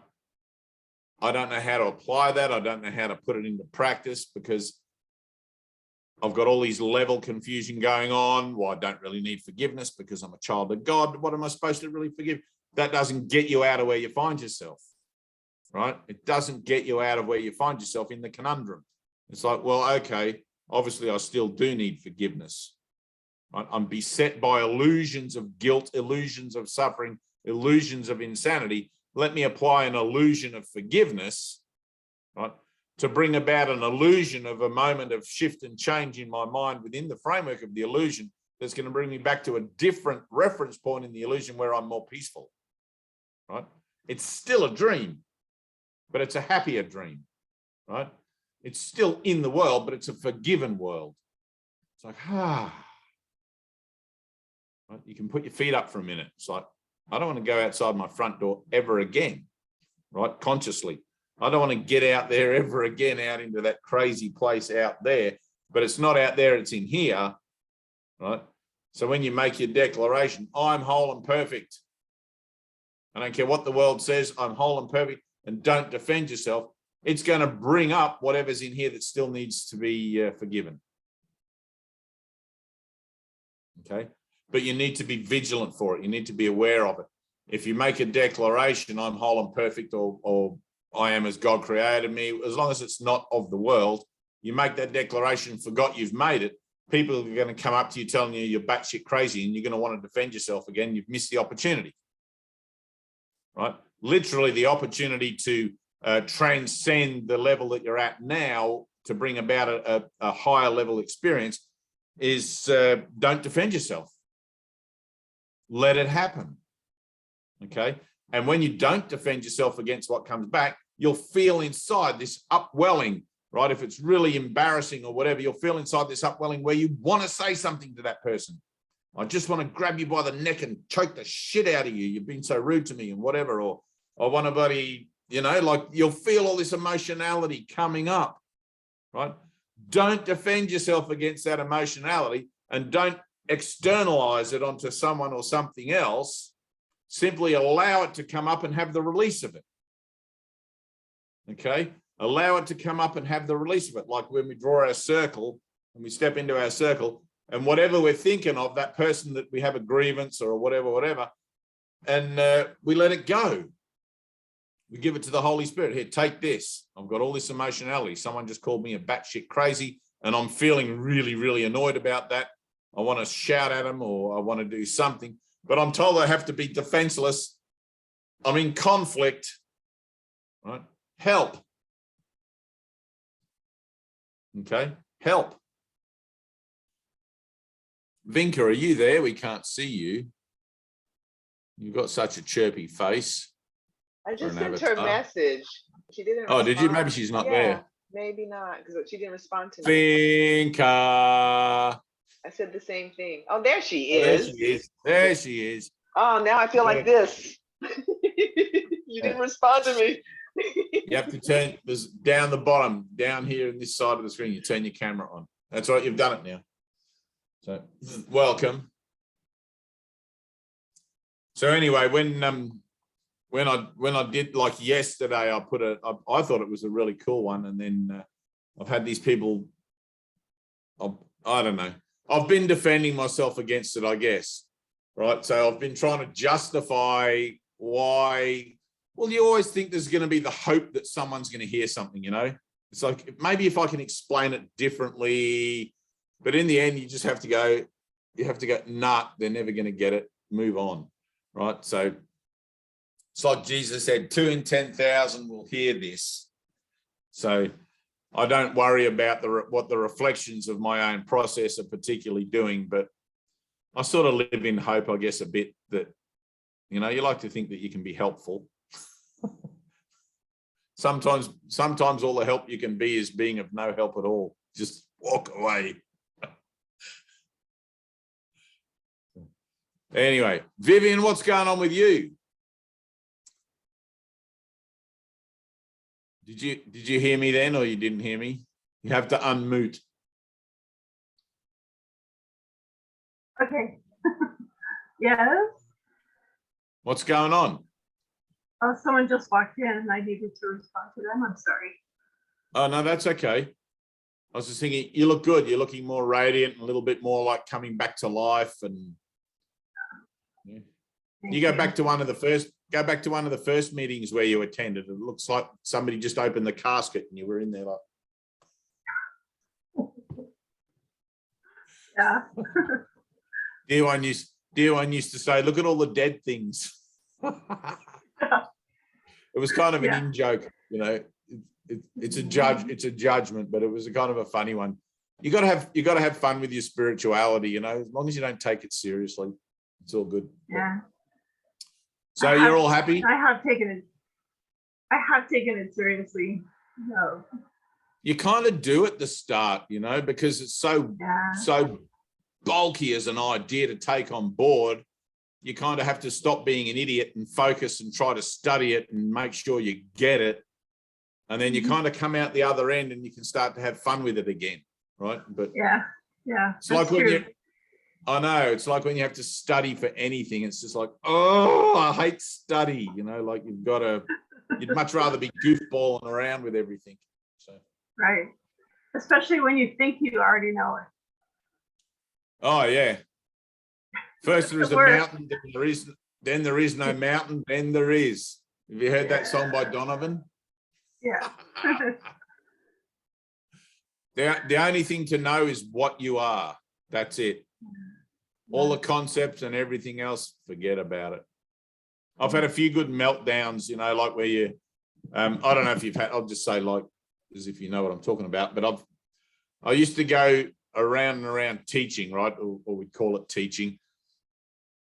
I don't know how to apply that. I don't know how to put it into practice because I've got all these level confusion going on. Well, I don't really need forgiveness because I'm a child of God. What am I supposed to really forgive? That doesn't get you out of where you find yourself, right? It doesn't get you out of where you find yourself in the conundrum. It's like, well, okay, obviously I still do need forgiveness. Right? I'm beset by illusions of guilt, illusions of suffering, illusions of insanity. Let me apply an illusion of forgiveness, right, to bring about an illusion of a moment of shift and change in my mind within the framework of the illusion that's going to bring me back to a different reference point in the illusion where I'm more peaceful, right? It's still a dream, but it's a happier dream, right? It's still in the world, but it's a forgiven world. It's like, right? You can put your feet up for a minute. It's like, I don't want to go outside my front door ever again, right? Consciously. I don't want to get out there ever again, out into that crazy place out there, but it's not out there, it's in here, right? So when you make your declaration, I'm whole and perfect. I don't care what the world says, I'm whole and perfect, and don't defend yourself. It's going to bring up whatever's in here that still needs to be forgiven. Okay? But you need to be vigilant for it. You need to be aware of it. If you make a declaration, I'm whole and perfect, or I am as God created me, as long as it's not of the world, you make that declaration, forgot you've made it, people are going to come up to you telling you you're batshit crazy and you're going to want to defend yourself again. You've missed the opportunity, right? Literally the opportunity to transcend the level that you're at now to bring about a higher level experience is don't defend yourself. Let it happen, okay? And when you don't defend yourself against what comes back, you'll feel inside this upwelling, right? If it's really embarrassing or whatever, you'll feel inside this upwelling where you want to say something to that person. I just want to grab you by the neck and choke the shit out of you. You've been so rude to me and whatever, or I want to, buddy, you know, like you'll feel all this emotionality coming up, right? Don't defend yourself against that emotionality and don't externalize it onto someone or something else. Simply allow it to come up and have the release of it. Okay? Allow it to come up and have the release of it. Like when we draw our circle and we step into our circle and whatever we're thinking of, that person that we have a grievance or whatever, and we let it go. We give it to the Holy Spirit. Here, take this. I've got all this emotionality. Someone just called me a batshit crazy and I'm feeling really, really annoyed about that. I want to shout at them or I want to do something, but I'm told I have to be defenseless. I'm in conflict, right? Help. Okay, help. Vinka, are you there? We can't see you. You've got such a chirpy face. I just sent her a message. She didn't respond. Oh, did you? Maybe she's not there. Maybe not, because she didn't respond to me. Vinka. I said the same thing. Oh, there she is. There she is. There she is. Oh, now I feel like this. You didn't respond to me. You have to turn this down the bottom, down here in this side of the screen. You turn your camera on. That's right. You've done it now. So welcome. So anyway, when I did, like yesterday, I thought it was a really cool one, and then I've had these people. I don't know. I've been defending myself against it, I guess. Right. So I've been trying to justify why. Well, you always think there's going to be the hope that someone's going to hear something, you know. It's like, maybe if I can explain it differently, but in the end, you just have to go, nah, they're never going to get it. Move on. Right. So it's like Jesus said, 2 in 10,000 will hear this. So I don't worry about what the reflections of my own process are particularly doing, but I sort of live in hope, I guess, a bit that, you know, you like to think that you can be helpful. Sometimes all the help you can be is being of no help at all. Just walk away. Anyway, Vivian, what's going on with you? Did you hear me then, or you didn't hear me? You have to unmute. Okay. Yes. What's going on? Oh, someone just walked in and I needed to respond to them. I'm sorry. Oh, no, that's okay. I was just thinking, you look good. You're looking more radiant and a little bit more like coming back to life. And yeah. You go back to one of the first meetings where you attended. It looks like somebody just opened the casket and you were in there like. Yeah. Dear one used to say, look at all the dead things. It was kind of an in joke, you know. It's a judgment, but it was a kind of a funny one. You got to have fun with your spirituality, you know. As long as you don't take it seriously, it's all good. Yeah. So you're all happy? I have taken it seriously. No. You kind of do at the start, you know, because it's so bulky as an idea to take on board. You kind of have to stop being an idiot and focus and try to study it and make sure you get it. And then you kind of come out the other end and you can start to have fun with it again, right? But yeah, it's like when I know, it's like when you have to study for anything. It's just like, oh, I hate study, you know, like you'd much rather be goofballing around with everything. So right. Especially when you think you already know it. Oh yeah. First there is a mountain, then there is no mountain, then there is. Have you heard that song by Donovan? Yeah. The only thing to know is what you are. That's it. All the concepts and everything else, forget about it. I've had a few good meltdowns, you know, like where you, I don't know if you've had, I'll just say like, as if you know what I'm talking about, but I used to go around and around teaching, right? Or we'd call it teaching,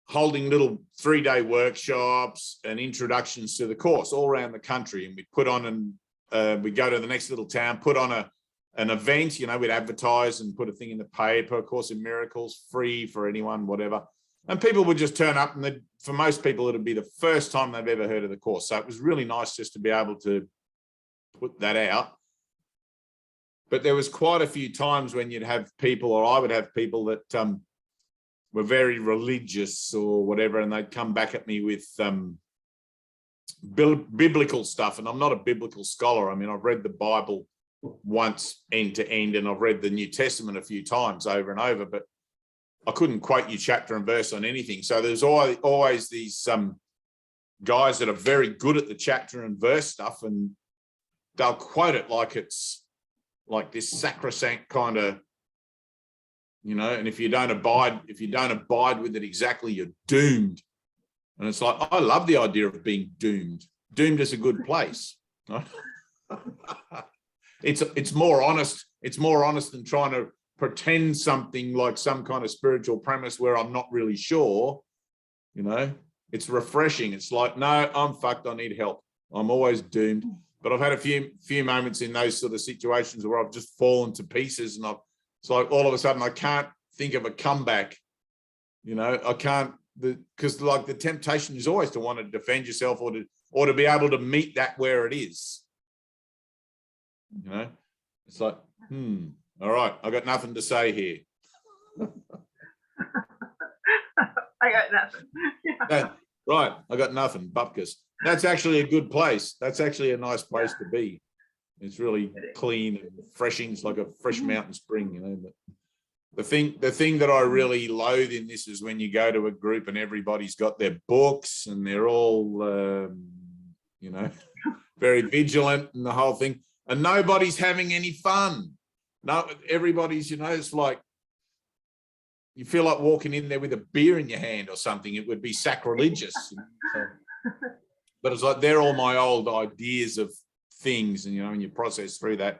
holding little 3-day workshops and introductions to the course all around the country. And we'd put on we'd go to the next little town, put on an event, you know, we'd advertise and put a thing in the paper, A Course in Miracles, free for anyone, whatever. And people would just turn up, and for most people, it'd be the first time they've ever heard of the course. So it was really nice just to be able to put that out. But there was quite a few times when you'd have people, or I would have people that were very religious or whatever, and they'd come back at me with biblical stuff. And I'm not a biblical scholar. I mean, I've read the Bible once end to end, and I've read the New Testament a few times over and over, but I couldn't quote you chapter and verse on anything. So there's always these guys that are very good at the chapter and verse stuff, and they'll quote it like it's like this sacrosanct kind of, you know, and if you don't abide with it exactly, you're doomed. And it's like, I love the idea of being doomed. Doomed is a good place. Right? It's more honest. It's more honest than trying to pretend something like some kind of spiritual premise where I'm not really sure. You know, it's refreshing. It's like, no, I'm fucked. I need help. I'm always doomed. But I've had a few moments in those sort of situations where I've just fallen to pieces, and it's like all of a sudden I can't think of a comeback. You know, I can't, because like the temptation is always to want to defend yourself or to be able to meet that where it is. You know, it's like, all right, I got nothing to say here. I got nothing. Yeah. Right, I got nothing, bupkis. That's actually a good place. That's actually a nice place to be. It's really clean and refreshing. It's like a fresh mountain spring, you know. But the thing that I really loathe in this is when you go to a group and everybody's got their books and they're all, you know, very vigilant and the whole thing, and nobody's having any fun. No, everybody's, you know, it's like you feel like walking in there with a beer in your hand or something. It would be sacrilegious. You know? So, but it's like they're all my old ideas of things, and you know, when you process through that.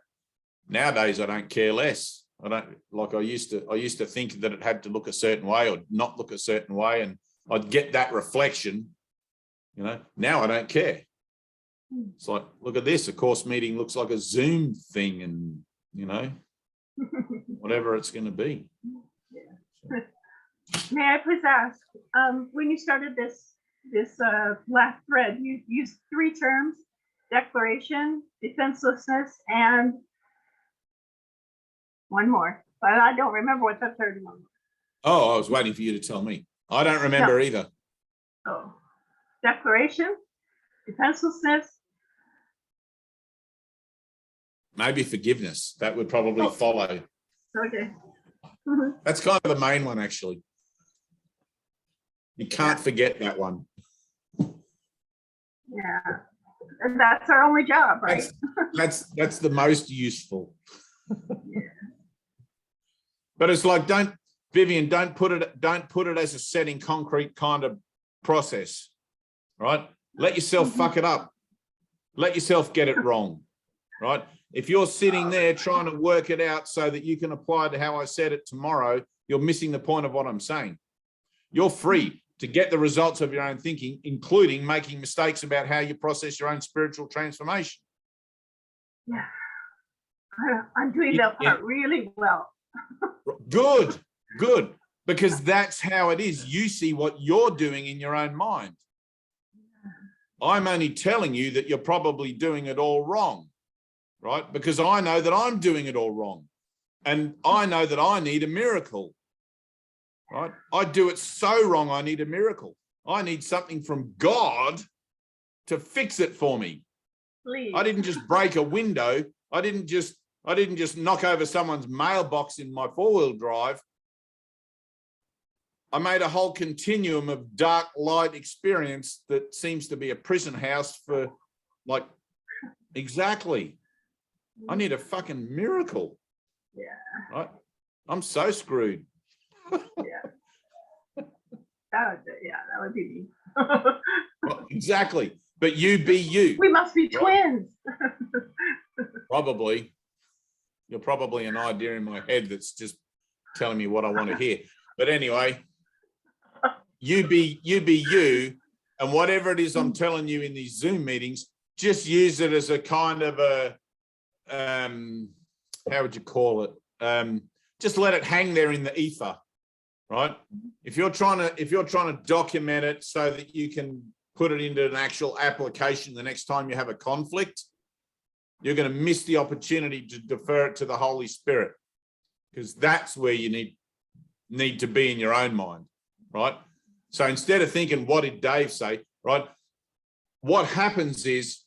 Nowadays, I don't care less. I don't like I used to think that it had to look a certain way or not look a certain way, and I'd get that reflection. You know, now I don't care. It's like, look at this. A course meeting looks like a Zoom thing, and you know, whatever it's going to be. Yeah. May I please ask, when you started this last thread, you used 3 terms: declaration, defenselessness, and one more, but I don't remember what the third one was. Oh, I was waiting for you to tell me. I don't remember either. Oh, declaration, defenselessness. Maybe forgiveness. That would probably follow. Okay. That's kind of the main one, actually. You can't forget that one. Yeah, and that's our only job, right? That's the most useful. Yeah. But it's like, Vivian, don't put it as a set in concrete kind of process, right? Let yourself fuck it up. Let yourself get it wrong, right? If you're sitting there trying to work it out so that you can apply to how I said it tomorrow, you're missing the point of what I'm saying. You're free to get the results of your own thinking, including making mistakes about how you process your own spiritual transformation. Yeah, I'm doing that part really well. Good, because that's how it is. You see what you're doing in your own mind. I'm only telling you that you're probably doing it all wrong, right? Because I know that I'm doing it all wrong, and I know that I need a miracle, right? I do it so wrong, I need a miracle. I need something from God to fix it for me. Please. I didn't just break a window. I didn't just knock over someone's mailbox in my 4-wheel drive. I made a whole continuum of dark light experience that seems to be a prison house for, like, exactly. I need a fucking miracle. Yeah. Right? I'm so screwed. Yeah. That would be me. Well, exactly. But you be you. We must be twins. Probably. You're probably an idea in my head that's just telling me what I want to hear. But anyway, you be you, and whatever it is I'm telling you in these Zoom meetings, just use it as a kind of a, how would you call it? Just let it hang there in the ether, right? If you're trying to document it so that you can put it into an actual application the next time you have a conflict, you're going to miss the opportunity to defer it to the Holy Spirit, because that's where you need to be in your own mind, right? So instead of thinking, what did Dave say, right? What happens is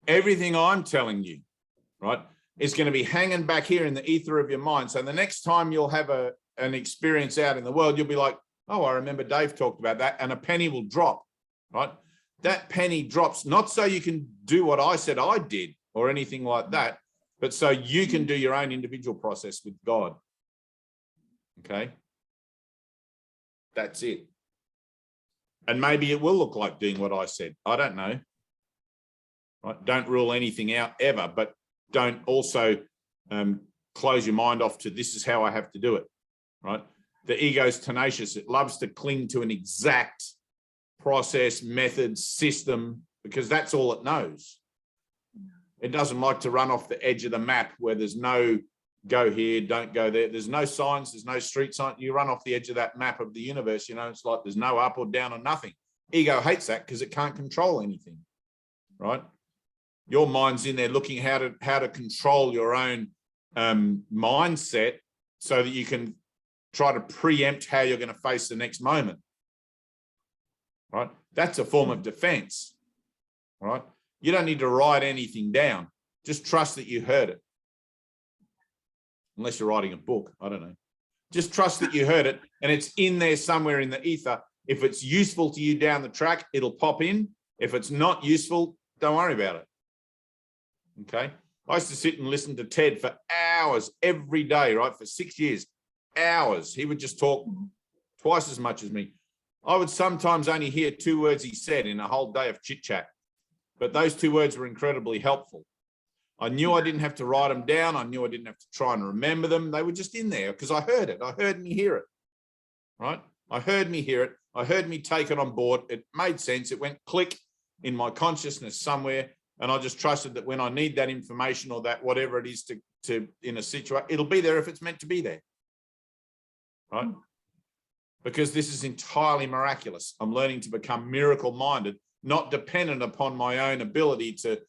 everything I'm telling you, right, is going to be hanging back here in the ether of your mind. So the next time you'll have an experience out in the world, you'll be like, oh, I remember Dave talked about that, and a penny will drop, right? That penny drops, not so you can do what I said I did or anything like that, but so you can do your own individual process with God. Okay? That's it. And maybe it will look like doing what I said. I don't know. Right? Don't rule anything out ever, but don't also close your mind off to this is how I have to do it. Right? The ego is tenacious. It loves to cling to an exact process, method, system, because that's all it knows. It doesn't like to run off the edge of the map where there's no go here, don't go there. There's no signs, there's no street sign. You run off the edge of that map of the universe, you know, it's like there's no up or down or nothing. Ego hates that because it can't control anything, right? Your mind's in there looking how to control your own mindset so that you can try to preempt how you're going to face the next moment. right? That's a form of defense, right? You don't need to write anything down. Just trust that you heard it. Unless you're writing a book, I don't know. Just trust that you heard it and it's in there somewhere in the ether. If it's useful to you down the track, it'll pop in. If it's not useful, don't worry about it. Okay. I used to sit and listen to Ted for hours every day, right? For 6 years, hours. He would just talk twice as much as me. I would sometimes only hear 2 words he said in a whole day of chit chat, but those 2 words were incredibly helpful. I knew I didn't have to write them down. I knew I didn't have to try and remember them. They were just in there because I heard it. I heard me hear it, right? I heard me hear it. I heard me take it on board. It made sense. It went click in my consciousness somewhere. And I just trusted that when I need that information or that whatever it is to in a situation, it'll be there if it's meant to be there, right? Because this is entirely miraculous. I'm learning to become miracle-minded, not dependent upon my own ability to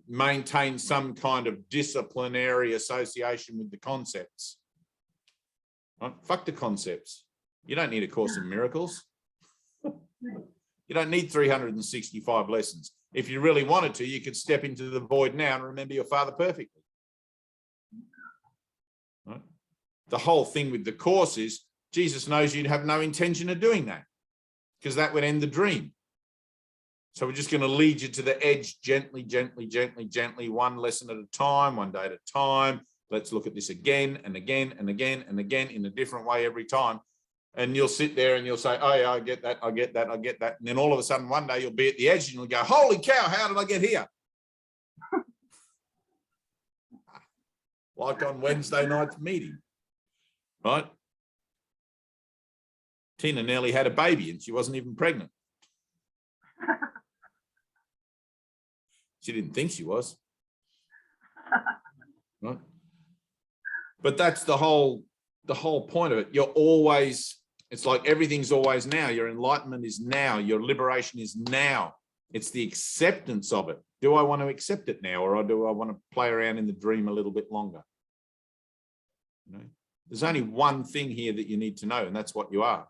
maintain some kind of disciplinary association with the concepts. Right? Fuck the concepts. You don't need a Course in Miracles. You don't need 365 lessons. If you really wanted to, you could step into the void now and remember your Father perfectly. Right? The whole thing with the Course is Jesus knows you'd have no intention of doing that because that would end the dream. So we're just going to lead you to the edge gently, gently, gently, gently, one lesson at a time, one day at a time. Let's look at this again and again and again and again in a different way every time. And you'll sit there and you'll say, oh yeah, I get that, I get that, I get that. And then all of a sudden one day you'll be at the edge and you'll go, holy cow, how did I get here? Like on Wednesday night's meeting, right? Tina nearly had a baby and she wasn't even pregnant. She didn't think she was. Right? But that's the whole point of it. You're always, it's like everything's always now. Your enlightenment is now. Your liberation is now. It's the acceptance of it. Do I want to accept it now, or do I want to play around in the dream a little bit longer? You know, there's only one thing here that you need to know, and that's what you are.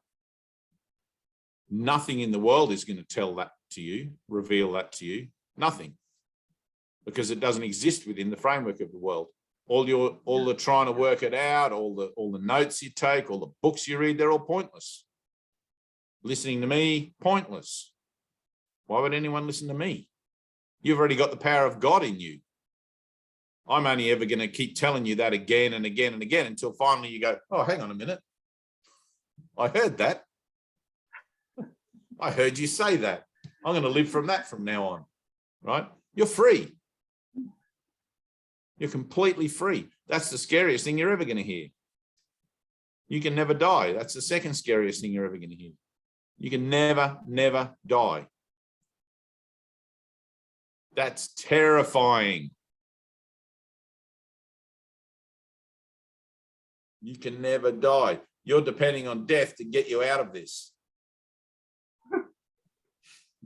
Nothing in the world is going to tell that to you, reveal that to you. Nothing. Because it doesn't exist within the framework of the world. All the trying to work it out, all the notes you take, all the books you read, they're all pointless. Listening to me, pointless. Why would anyone listen to me? You've already got the power of God in you. I'm only ever going to keep telling you that again and again and again until finally you go, oh, hang on a minute. I heard that. I heard you say that. I'm going to live from that from now on, right? You're free. You're completely free. That's the scariest thing you're ever going to hear. You can never die. That's the second scariest thing you're ever going to hear. You can never, never die. That's terrifying. You can never die. You're depending on death to get you out of this.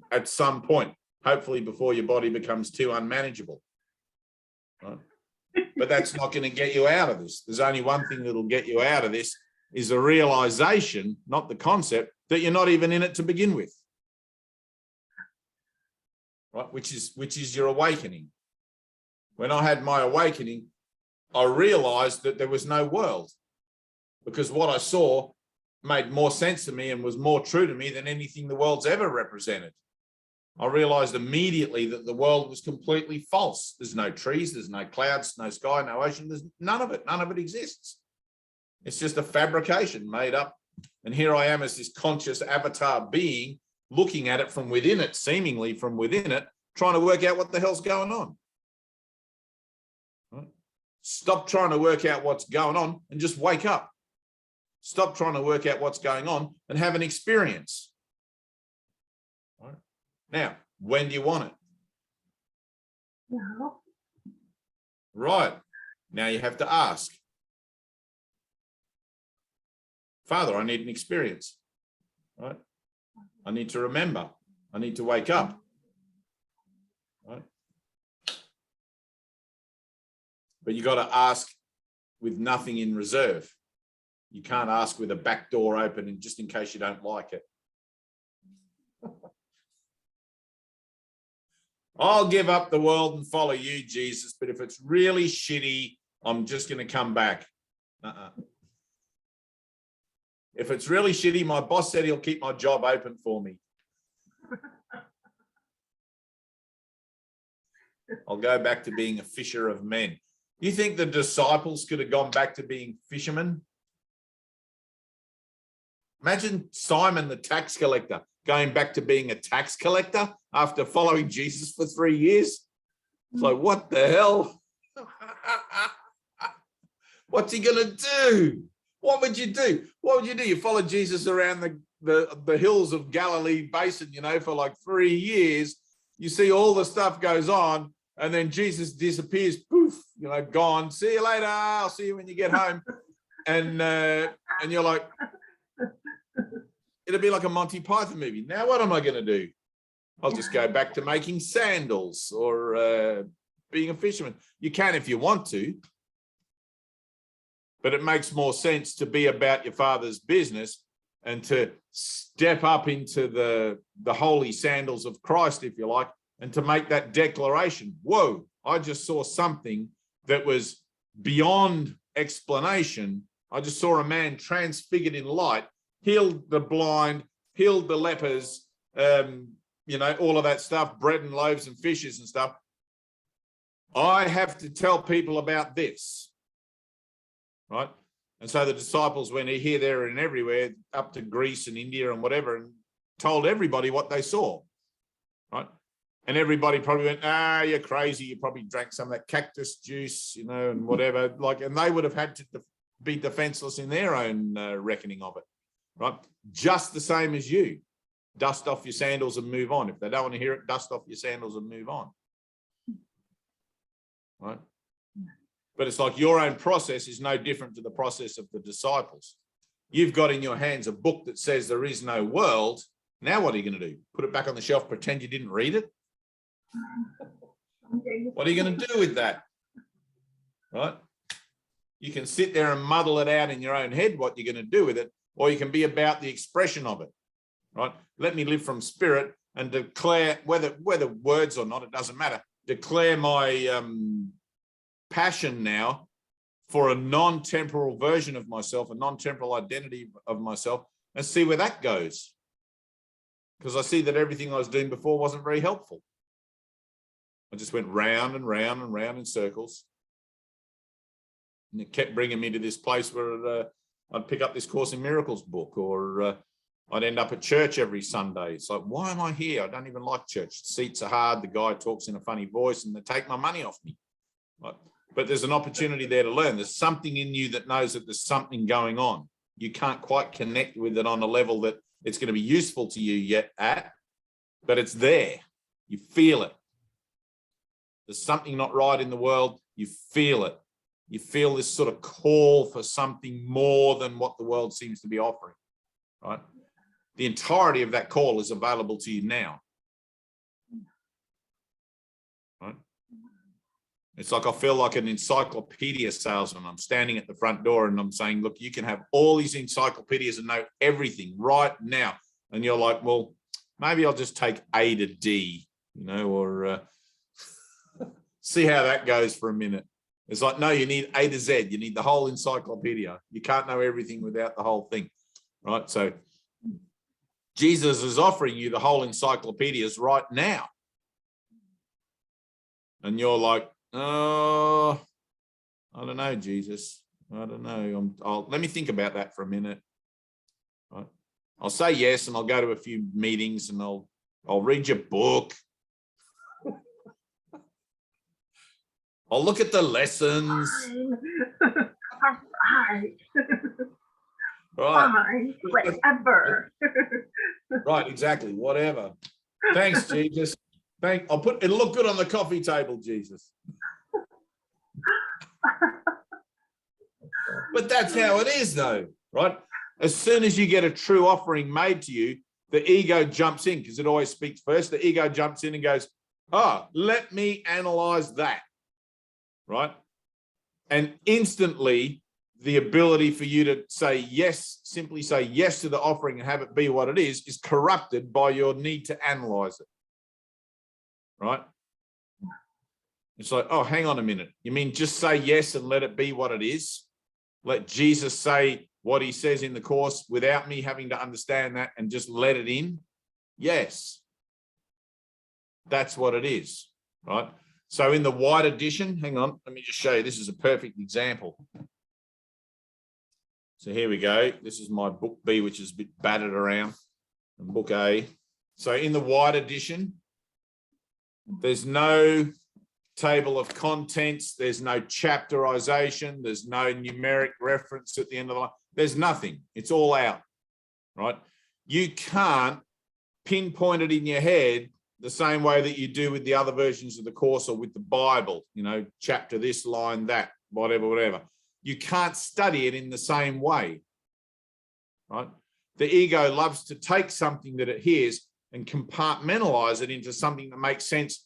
At some point, hopefully before your body becomes too unmanageable. Right? But that's not going to get you out of this. There's only one thing that'll get you out of this is the realization, not the concept, that you're not even in it to begin with. Right? Which is your awakening. When I had my awakening, I realized that there was no world, because what I saw made more sense to me and was more true to me than anything the world's ever represented. I realized immediately that the world was completely false. There's no trees, there's no clouds, no sky, no ocean. There's none of it. None of it exists. It's just a fabrication made up. And here I am as this conscious avatar being, looking at it from within it, seemingly from within it, trying to work out what the hell's going on. Right? Stop trying to work out what's going on and just wake up. Stop trying to work out what's going on and have an experience. Right? Now, when do you want it? No. Right. Now you have to ask. Father, I need an experience. Right? I need to remember. I need to wake up. Right? But you got to ask with nothing in reserve. You can't ask with a back door open and just in case you don't like it. I'll give up the world and follow you, Jesus, but if it's really shitty, I'm just going to come back. If it's really shitty, my boss said he'll keep my job open for me. I'll go back to being a fisher of men. You think the disciples could have gone back to being fishermen? Imagine Simon, the tax collector, going back to being a tax collector after following Jesus for 3 years. It's like, what the hell? What's he going to do? What would you do? What would you do? You follow Jesus around the hills of Galilee Basin, you know, for like 3 years. You see all the stuff goes on, and then Jesus disappears, poof, you know, gone. See you later. I'll see you when you get home. And you're like, it'll be like a Monty Python movie. Now what am I going to do? I'll just go back to making sandals or being a fisherman. You can if you want to, but it makes more sense to be about your Father's business and to step up into the holy sandals of Christ, if you like, and to make that declaration. Whoa, I just saw something that was beyond explanation. I just saw a man transfigured in light, healed the blind, healed the lepers, you know, all of that stuff, bread and loaves and fishes and stuff. I have to tell people about this, right? And so the disciples went here, there, and everywhere, up to Greece and India and whatever, and told everybody what they saw, right? And everybody probably went, you're crazy. You probably drank some of that cactus juice, you know, and whatever. Like, and they would have had to be defenseless in their own reckoning of it, right? Just the same as you. Dust off your sandals and move on. If they don't want to hear it, dust off your sandals and move on, right? But it's like your own process is no different to the process of the disciples. You've got in your hands a book that says there is no world. Now what are you going to do? Put it back on the shelf, pretend you didn't read it? What are you going to do with that? Right? You can sit there and muddle it out in your own head what you're going to do with it, or you can be about the expression of it. Right? Let me live from spirit and declare, whether words or not, it doesn't matter. Declare my passion now for a non-temporal version of myself, a non-temporal identity of myself, and see where that goes. Because I see that everything I was doing before wasn't very helpful. I just went round and round and round in circles. And it kept bringing me to this place where I'd pick up this Course in Miracles book, or I'd end up at church every Sunday. It's like, why am I here? I don't even like church. The seats are hard. The guy talks in a funny voice and they take my money off me. Right? But there's an opportunity there to learn. There's something in you that knows that there's something going on. You can't quite connect with it on a level that it's going to be useful to you yet but it's there. You feel it. There's something not right in the world. You feel it. You feel this sort of call for something more than what the world seems to be offering, right? The entirety of that call is available to you now, right? It's like I feel like an encyclopedia salesman. I'm standing at the front door and I'm saying, look, you can have all these encyclopedias and know everything right now. And you're like, well, maybe I'll just take A to D, you know, or see how that goes for a minute. It's like, no, you need A to Z. You need the whole encyclopedia. You can't know everything without the whole thing, right? So Jesus is offering you the whole encyclopedias right now. And you're like, oh, I don't know, Jesus. I don't know. Let me think about that for a minute. Right? I'll say yes, and I'll go to a few meetings, and I'll read your book. I'll look at the lessons. All right. Right. Whatever. Right, exactly. Whatever. Thanks, Jesus. It'll look good on the coffee table, Jesus. But that's how it is, though, right? As soon as you get a true offering made to you, the ego jumps in, because it always speaks first. The ego jumps in and goes, oh, let me analyze that. Right? And instantly, the ability for you to say yes, simply say yes to the offering and have it be what it is corrupted by your need to analyze it. Right? It's like, oh, hang on a minute. You mean just say yes and let it be what it is? Let Jesus say what he says in the course without me having to understand that and just let it in? Yes. That's what it is, right? So in the white edition, hang on, let me just show you. This is a perfect example. So here we go. This is my book B, which is a bit battered around, and book A. So in the white edition, there's no table of contents. There's no chapterization. There's no numeric reference at the end of the line. There's nothing. It's all out, right? You can't pinpoint it in your head the same way that you do with the other versions of the course or with the Bible, you know, chapter this, line that, whatever. You can't study it in the same way, right? The ego loves to take something that it hears and compartmentalize it into something that makes sense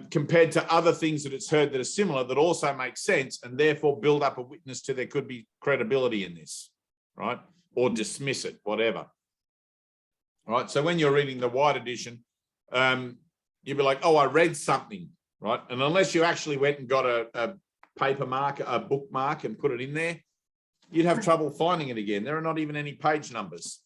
compared to other things that it's heard that are similar that also make sense, and therefore build up a witness to there could be credibility in this, right? Or dismiss it, whatever. Right. So when you're reading the white edition, you'd be like, oh, I read something, right? And unless you actually went and got a paper mark, a bookmark and put it in there, you'd have trouble finding it again. There are not even any page numbers.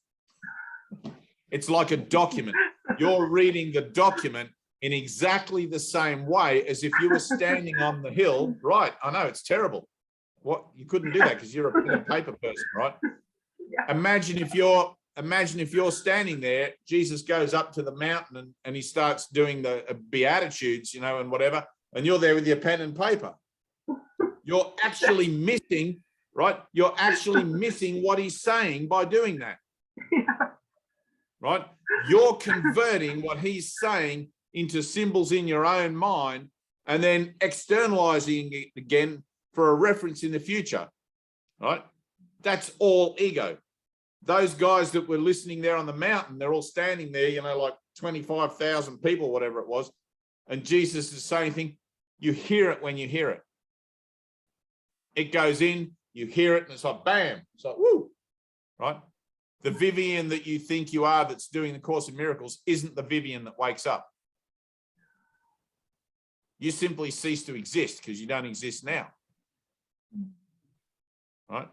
It's like a document. You're reading the document in exactly the same way as if you were standing on the hill. Right. I know, it's terrible. What, you couldn't do that because you're a pen and paper person, right? Yeah. Imagine if you're standing there, Jesus goes up to the mountain and he starts doing the Beatitudes, you know, and whatever, and you're there with your pen and paper. You're actually missing, right? You're actually missing what he's saying by doing that. Yeah. Right? You're converting what he's saying into symbols in your own mind and then externalizing it again for a reference in the future, right? That's all ego. Those guys that were listening there on the mountain, they're all standing there, you know, like 25,000 people, whatever it was. And Jesus is saying thing, you hear it when you hear it. It goes in, you hear it, and it's like, bam, it's like, woo, right? The Vivian that you think you are that's doing the Course in Miracles isn't the Vivian that wakes up. You simply cease to exist because you don't exist now, right?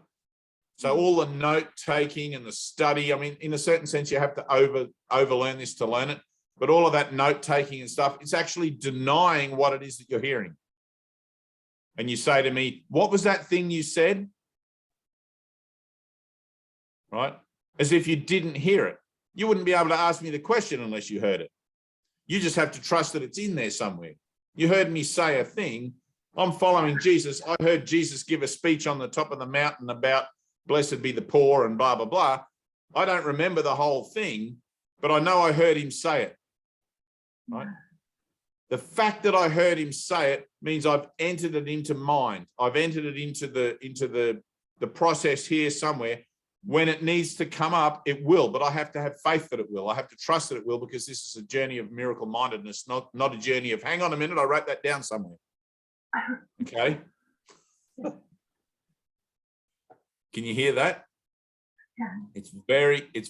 So all the note-taking and the study, I mean, in a certain sense, you have to overlearn this to learn it, but all of that note-taking and stuff, it's actually denying what it is that you're hearing. And you say to me, what was that thing you said? Right? As if you didn't hear it. You wouldn't be able to ask me the question unless you heard it. You just have to trust that it's in there somewhere. You heard me say a thing. I'm following Jesus. I heard Jesus give a speech on the top of the mountain about blessed be the poor and blah, blah, blah. I don't remember the whole thing, but I know I heard him say it. Right? The fact that I heard him say it means I've entered it into mind. I've entered it into the process here somewhere. When it needs to come up, it will, but I have to have faith that it will. I have to trust that it will, because this is a journey of miracle mindedness, not a journey of, hang on a minute, I wrote that down somewhere. Okay. Can you hear that? Yeah. It's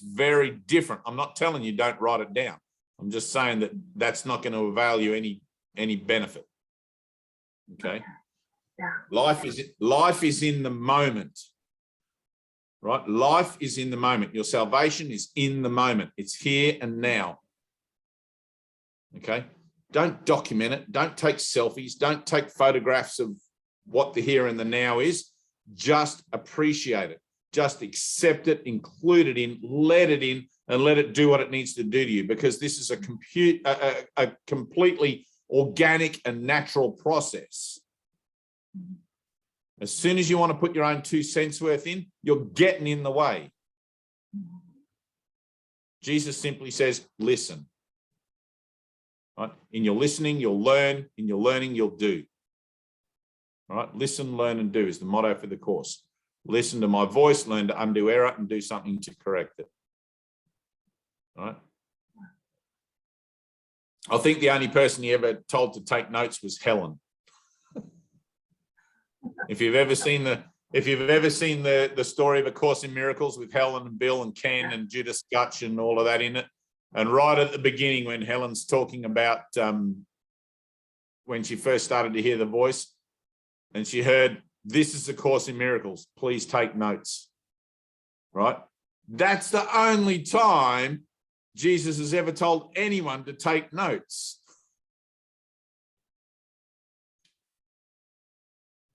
very different. I'm not telling you don't write it down. I'm just saying that that's not going to avail you any benefit. Okay. Yeah. Life is in the moment. Right? Life is in the moment. Your salvation is in the moment. It's here and now. Okay? Don't document it. Don't take selfies. Don't take photographs of what the here and the now is. Just appreciate it. Just accept it, include it in, let it in, and let it do what it needs to do to you, because this is a completely organic and natural process. As soon as you want to put your own 2 cents worth in, you're getting in the way. Jesus simply says, listen. Right? In your listening, you'll learn. In your learning, you'll do. Right? Listen, learn, and do is the motto for the course. Listen to my voice, learn to undo error, and do something to correct it. Right? I think the only person he ever told to take notes was Helen. If you've ever seen the story of A Course in Miracles with Helen and Bill and Ken and Judith Scutch and all of that in it, and right at the beginning when Helen's talking about when she first started to hear the voice, and she heard, "This is the Course in Miracles. Please take notes." Right? That's the only time Jesus has ever told anyone to take notes.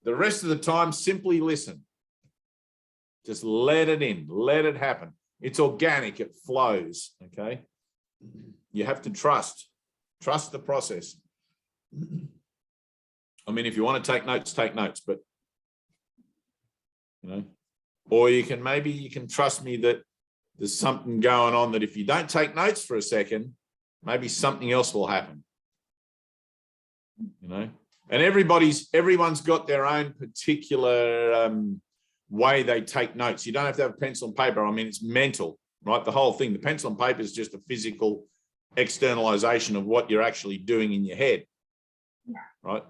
The rest of the time, simply listen. Just let it in, let it happen. It's organic, it flows, okay? You have to trust the process. I mean, if you want to take notes, but, you know, or you can trust me that there's something going on that if you don't take notes for a second, maybe something else will happen, you know? And everyone's got their own particular way they take notes. You don't have to have pencil and paper. I mean, it's mental, right? The whole thing, the pencil and paper is just a physical externalization of what you're actually doing in your head, right?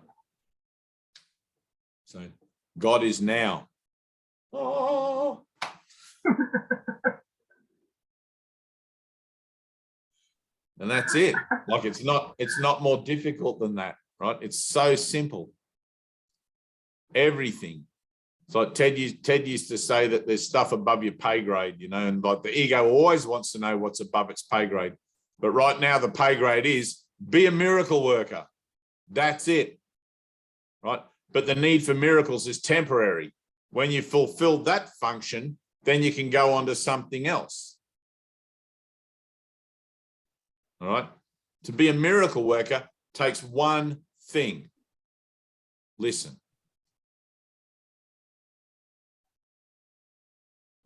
So God is now. Oh. And that's it. Like, it's not more difficult than that, right? It's so simple. Everything. It's like Ted used to say that there's stuff above your pay grade, you know, and like the ego always wants to know what's above its pay grade. But right now the pay grade is be a miracle worker. That's it, right? But the need for miracles is temporary. When you fulfill that function, then you can go on to something else. All right. To be a miracle worker takes one thing. Listen.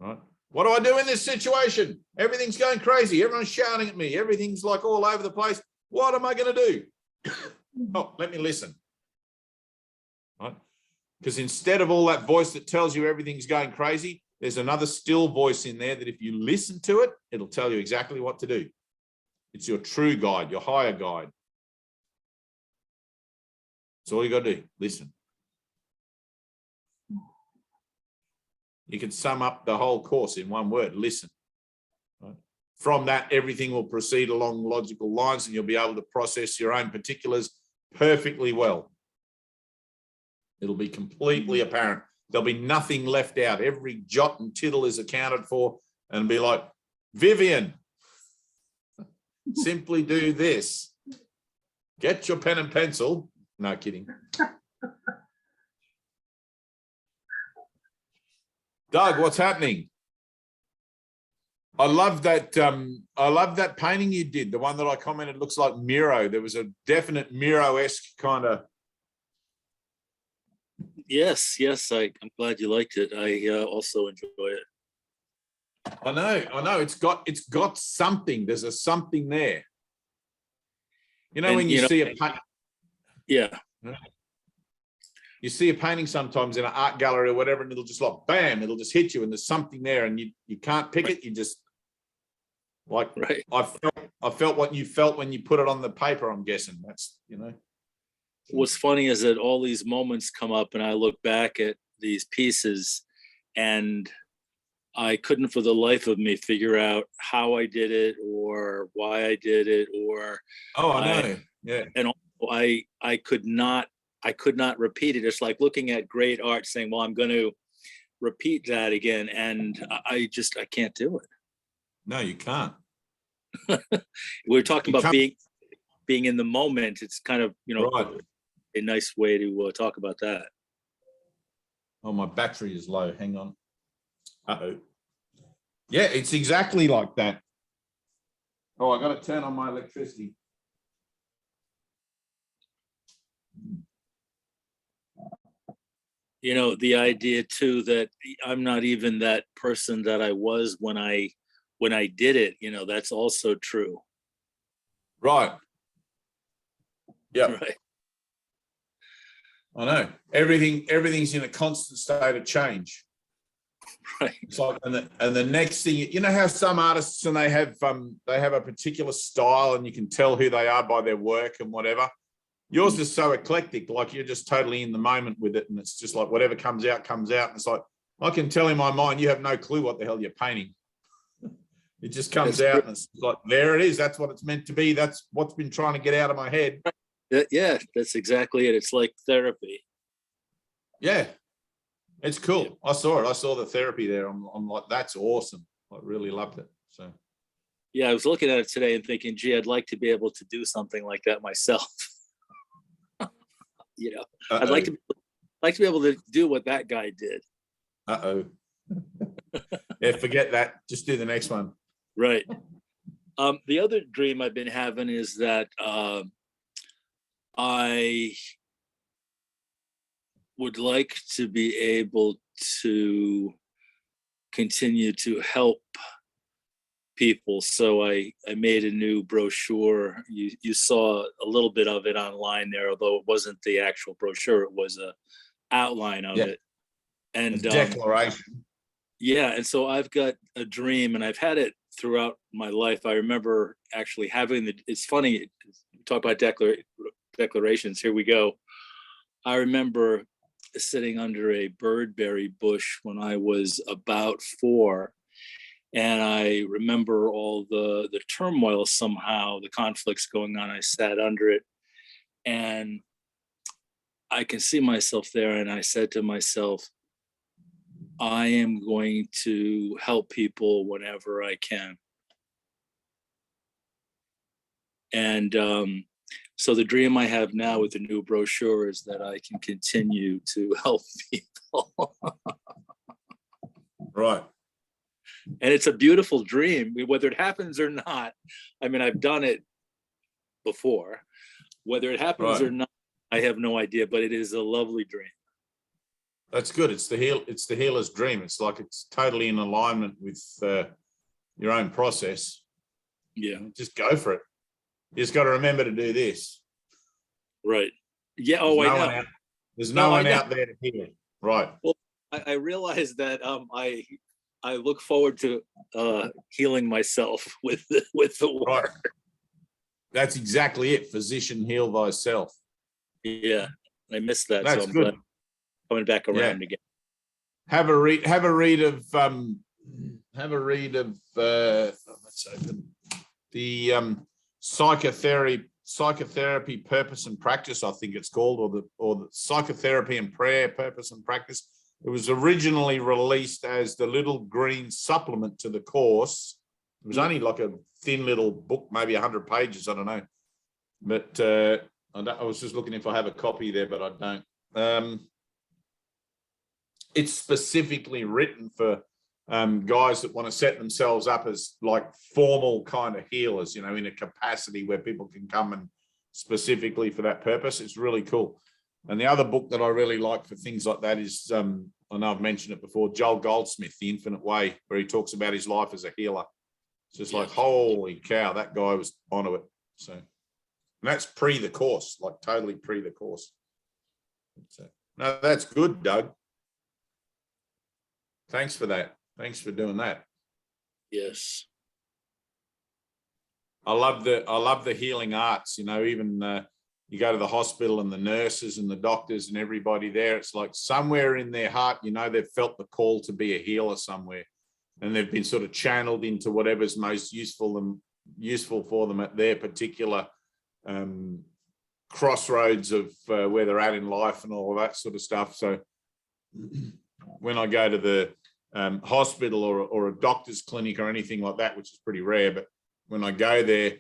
All right. What do I do in this situation? Everything's going crazy. Everyone's shouting at me. Everything's like all over the place. What am I going to do? Oh, let me listen. All right. Because instead of all that voice that tells you everything's going crazy, there's another still voice in there that if you listen to it, it'll tell you exactly what to do. It's your true guide, your higher guide. That's all you got to do. Listen. You can sum up the whole course in one word: listen. Right? From that, everything will proceed along logical lines, and you'll be able to process your own particulars perfectly well. It'll be completely apparent. There'll be nothing left out. Every jot and tittle is accounted for, and be like, Vivian, simply do this. Get your pen and pencil. No kidding. Doug, what's happening? I love that. I love that painting you did. The one that I commented looks like Miro. There was a definite Miro-esque kind of. Yes, I'm glad you liked it. I also enjoy it. I know. It's got something. There's a something there. You know, and when you see a paint. Yeah. You see a painting sometimes in an art gallery or whatever, and it'll just like, bam, it'll just hit you, and there's something there, and you can't pick it. You just like, right. I felt what you felt when you put it on the paper. I'm guessing that's, you know. What's funny is that all these moments come up, and I look back at these pieces, and I couldn't for the life of me figure out how I did it or why I did it, or I know. Yeah. And also I could not repeat it. It's like looking at great art saying, well, I'm going to repeat that again. And I can't do it. No, you can't. We're talking about being in the moment. It's kind of, you know, right. A nice way to talk about that. Oh, my battery is low. Hang on. Uh-oh. Yeah, it's exactly like that. Oh, I got to turn on my electricity. You know, the idea too that I'm not even that person that I was when I did it, you know, that's also true. Right. Yeah. Right. I know. Everything's in a constant state of change. Right. It's like, and the next thing, you know how some artists, and they have a particular style, and you can tell who they are by their work and whatever. Yours is so eclectic, like you're just totally in the moment with it, and it's just like whatever comes out. And it's like, I can tell in my mind, you have no clue what the hell you're painting. It just comes out, and it's like, there it is. That's what it's meant to be. That's what's been trying to get out of my head. Yeah, that's exactly it. It's like therapy. Yeah, it's cool. I saw it. I saw the therapy there. I'm like, that's awesome. I really loved it. So Yeah, I was looking at it today and thinking, gee, I'd like to be able to do something like that myself. You know, I'd like to be able to do what that guy did. Yeah, forget that. Just do the next one. Right. The other dream I've been having is that I would like to be able to continue to help people. So I made a new brochure. You saw a little bit of it online there, although it wasn't the actual brochure. It was a outline of it. And declaration. Yeah, and so I've got a dream, and I've had it throughout my life. I remember actually having it's funny, talk about declarations. Here we go. I remember sitting under a birdberry bush when I was about 4. And I remember all the turmoil somehow, the conflicts going on. I sat under it, and I can see myself there. And I said to myself, I am going to help people whenever I can. And so the dream I have now with the new brochure is that I can continue to help people. Right. And it's a beautiful dream, whether it happens or not. I mean, I've done it before. Whether it happens or not, I have no idea, but it is a lovely dream. That's good. It's the healer's dream. It's like it's totally in alignment with your own process. Yeah. Just go for it. You just got to remember to do this. Right. Yeah. Oh, I know. There's no one out there to heal. Right. Well, I realize that I look forward to healing myself with the work. Right. That's exactly it. Physician, heal thyself. Yeah, I missed that. That's so I'm good. glad coming back around again. Have a read of let's open the psychotherapy purpose and practice, I think it's called, or the psychotherapy and prayer purpose and practice. It was originally released as the little green supplement to the course. It was only like a thin little book, maybe 100 pages, I don't know. But I was just looking if I have a copy there, but I don't. It's specifically written for guys that want to set themselves up as like formal kind of healers, you know, in a capacity where people can come and specifically for that purpose. It's really cool. And the other book that I really like for things like that is, I know I've mentioned it before, Joel Goldsmith, The Infinite Way, where he talks about his life as a healer. It's just like, holy cow, that guy was onto it. So, and that's pre the course, like totally pre the course. So, no, that's good, Doug. Thanks for that. Thanks for doing that. Yes. I love the healing arts, you know, even you go to the hospital and the nurses and the doctors and everybody there, it's like somewhere in their heart, you know, they've felt the call to be a healer somewhere, and they've been sort of channeled into whatever's most useful for them at their particular crossroads of where they're at in life and all of that sort of stuff. So when I go to the hospital or a doctor's clinic or anything like that, which is pretty rare, but when I go there,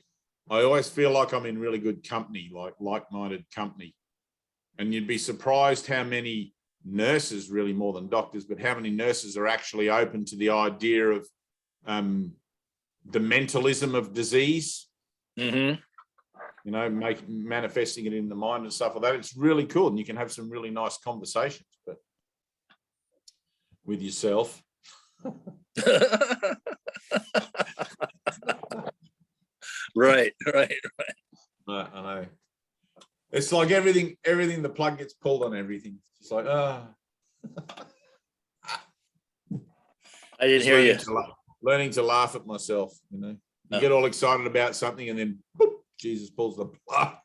I always feel like I'm in really good company, like like-minded company. And you'd be surprised how many nurses, really more than doctors, but how many nurses are actually open to the idea of the mentalism of disease. Mm-hmm. You know, manifesting it in the mind and stuff like that. It's really cool, and you can have some really nice conversations, but with yourself. Right. I know. It's like everything, the plug gets pulled on everything. It's just like, I didn't hear you. Learning to laugh at myself, you know. You get all excited about something and then boop, Jesus pulls the plug.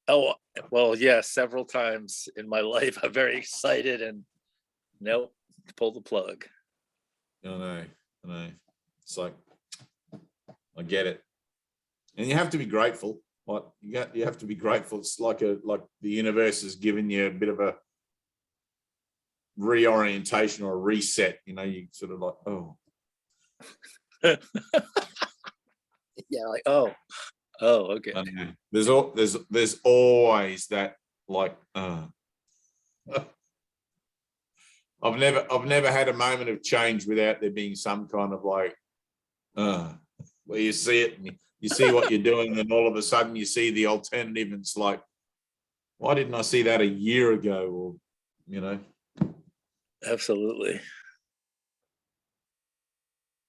Oh, well, yeah, several times in my life, I'm very excited and nope, pull the plug. I know. It's like, I get it. And you have to be grateful. Like you have to be grateful. It's like the universe has given you a bit of a reorientation or a reset. You know, you sort of like, oh. Yeah, like, oh, okay. There's always that, like, I've never had a moment of change without there being some kind of like, where you see it and you see what you're doing, and then all of a sudden you see the alternative, and it's like, why didn't I see that a year ago? Or, you know. Absolutely.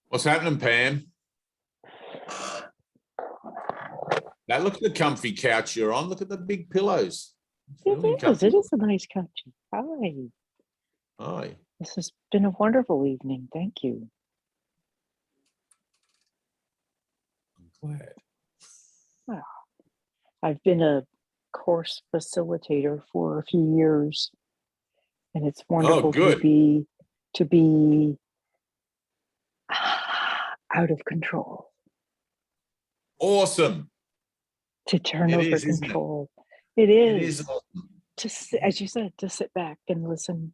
What's happening, Pam? Now look at the comfy couch you're on. Look at the big pillows. It is a nice couch. Hi. Hi. This has been a wonderful evening. Thank you. I'm glad. Well, I've been a course facilitator for a few years, and it's wonderful to be out of control. Awesome. To turn over control. It is awesome. As you said, to sit back and listen.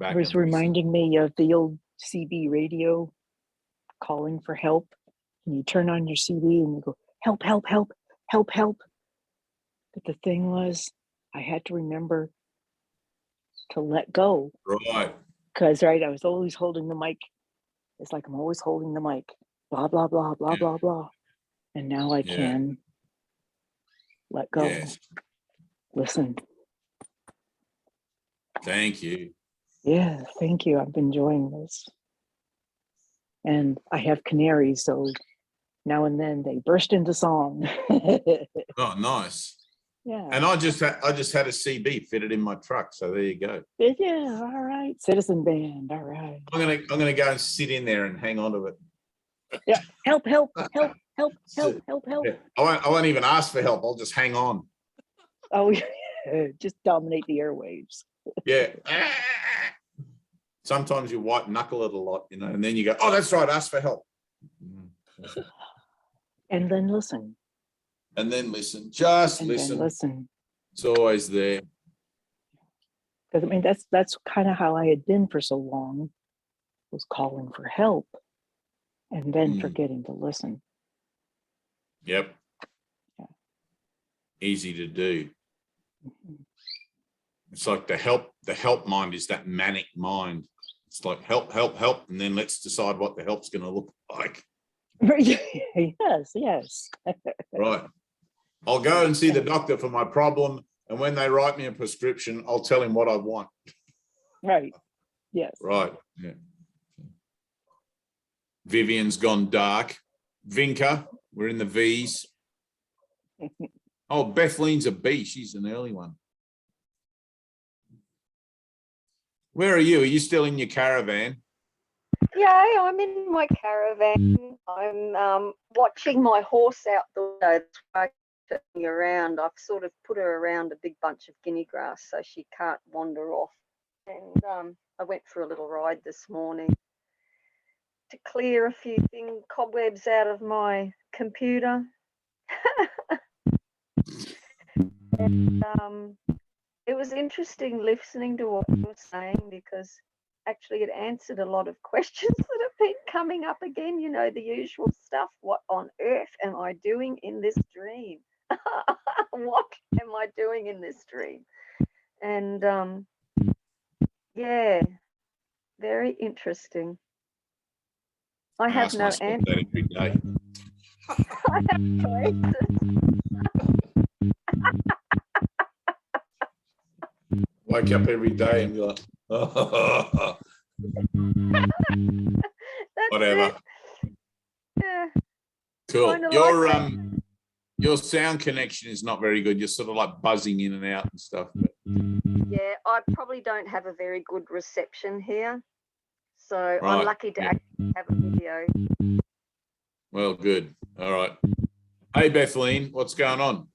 It was reminding me of the old CB radio calling for help. And you turn on your CD and you go, help, help, help, help, help. But the thing was, I had to remember to let go. Right. Because, right, I was always holding the mic. It's like I'm always holding the mic. Blah, blah, blah, blah, blah, blah. And now I can let go. Yes. Listen. Thank you. Yeah, thank you. I've been enjoying this. And I have canaries, so now and then they burst into song. Oh, nice. Yeah. And I just had a CB fitted in my truck, so there you go. Yeah, all right. Citizen band, all right. I'm gonna go and sit in there and hang on to it. Yeah, help, help, help, help, help, help, help. Yeah. I won't even ask for help. I'll just hang on. Oh, yeah. Just dominate the airwaves. Yeah. Sometimes you white knuckle it a lot, you know, and then you go, oh, that's right, ask for help. And then listen. And then listen. Just listen. Then listen. It's always there. Because I mean, that's kind of how I had been for so long, was calling for help and then forgetting to listen. Yep. Yeah. Easy to do. It's like the help mind is that manic mind. It's like help, help, help, and then let's decide what the help's going to look like. Yes, yes. Right. I'll go and see the doctor for my problem, and when they write me a prescription, I'll tell him what I want. Right. Yes. Right. Yeah. Vivian's gone dark. Vinca, we're in the V's. Oh, Bethleen's a B. She's an early one. Where are you? Are you still in your caravan? Yeah, I'm in my caravan. I'm watching my horse out the window. Turning around. I've sort of put her around a big bunch of guinea grass so she can't wander off. And I went for a little ride this morning to clear a few cobwebs out of my computer. And it was interesting listening to what you were saying, because actually it answered a lot of questions that have been coming up again, you know, the usual stuff. What on earth am I doing in this dream? What am I doing in this dream? And yeah, very interesting. I have no answer. Every day. I have no answers. Wake up every day and be like, oh. Whatever. Yeah. Cool. Your sound connection is not very good. You're sort of like buzzing in and out and stuff. But... Yeah, I probably don't have a very good reception here. So right. I'm lucky to actually have a video. Well, good. All right. Hey, Bethleen, what's going on?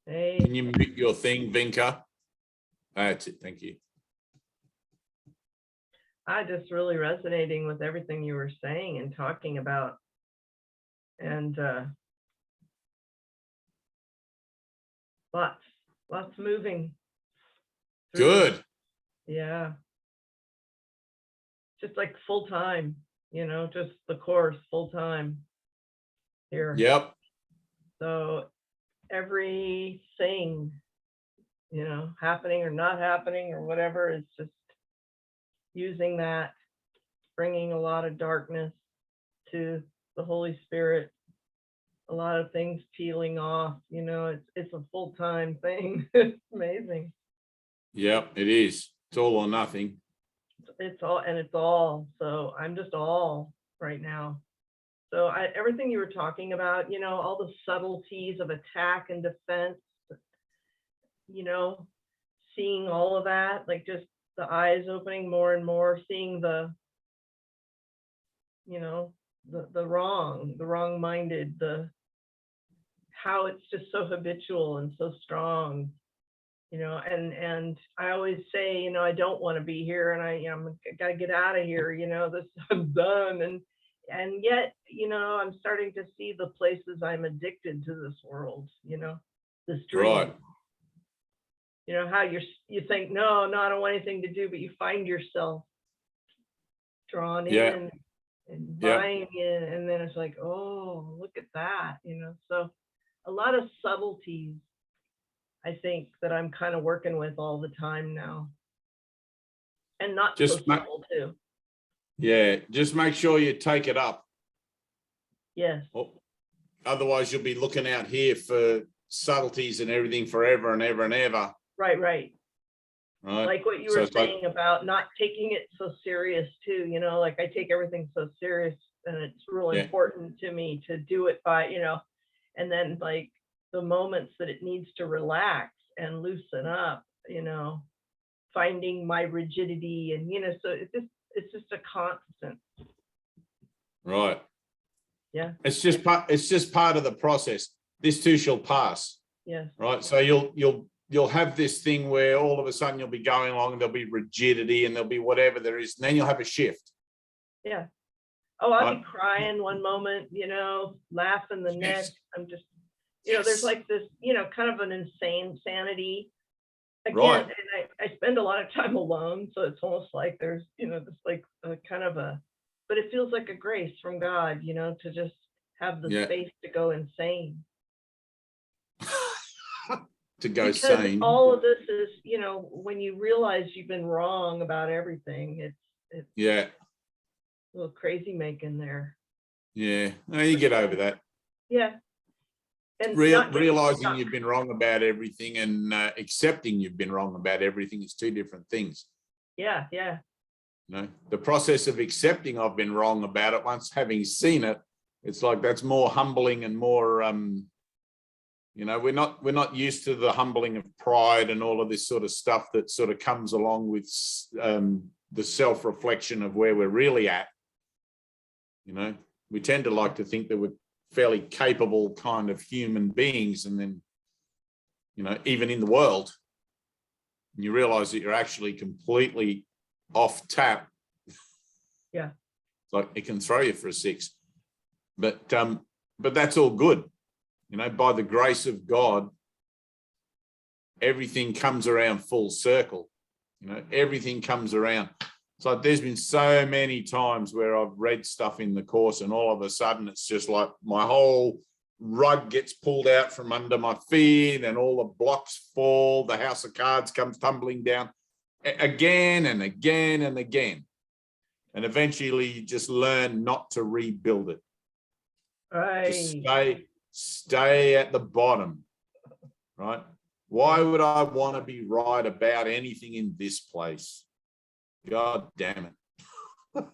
Hey. Can you mute your thing, Vinca? That's it. Thank you. I just really resonating with everything you were saying and talking about. And lots moving. Good. Yeah. Just like full time, you know, just the course full time here. Yep. So everything, you know, happening or not happening or whatever is just using that, bringing a lot of darkness to the Holy Spirit, a lot of things peeling off, you know, it's a full-time thing. It's amazing. Yep, it is. It's all or nothing. It's all. So I'm just all right now. So everything you were talking about, you know, all the subtleties of attack and defense, you know, seeing all of that, like just the eyes opening more and more, seeing the, you know, the wrong-minded, how it's just so habitual and so strong, you know, and I always say, you know, I don't want to be here, and I got to get out of here, you know, this I'm done, and yet, you know, I'm starting to see the places I'm addicted to this world, you know, this dream. Right. You know, how you think, no, I don't want anything to do, but you find yourself drawn in and buying in, and then it's like, oh, look at that, you know. So a lot of subtleties, I think, that I'm kind of working with all the time now, and not just so subtle too. Yeah, just make sure you take it up. Yes. Well, otherwise, you'll be looking out here for subtleties and everything forever and ever and ever. Right. Right. Like what you were saying about not taking it so serious too, you know, like I take everything so serious, and it's really important to me to do it by, you know, and then like the moments that it needs to relax and loosen up, you know, finding my rigidity, and, you know, so it's just a constant. Right. Yeah. It's just part of the process. This too shall pass. Yes. Right. So you'll have this thing where all of a sudden you'll be going along and there'll be rigidity and there'll be whatever there is, and then you'll have a shift. Yeah. Oh, I'll be crying one moment, you know, laughing the next. I'm just, you know, there's like this, you know, kind of an insane sanity. Again, right. And I spend a lot of time alone, so it's almost like there's, you know, this like kind of but it feels like a grace from God, you know, to just have the space to go insane. To go because sane. All of this is, you know, when you realize you've been wrong about everything, it's a little crazy making there. Yeah, no, you get over that. Yeah. And realizing you've been wrong about everything and accepting you've been wrong about everything is two different things. Yeah. You know, the process of accepting I've been wrong about it, once having seen it, it's like that's more humbling and more you know, we're not used to the humbling of pride and all of this sort of stuff that sort of comes along with the self-reflection of where we're really at. You know, we tend to like to think that we're fairly capable kind of human beings, and then, you know, even in the world, you realize that you're actually completely off tap. Yeah. Like it can throw you for a six. But that's all good. You know, by the grace of God, everything comes around full circle. You know, everything comes around. It's like there's been so many times where I've read stuff in the course and all of a sudden it's just like my whole rug gets pulled out from under my feet and all the blocks fall, the house of cards comes tumbling down again and again and again. And eventually you just learn not to rebuild it. Right. Just stay at the bottom, right? Why would I want to be right about anything in this place? God damn it.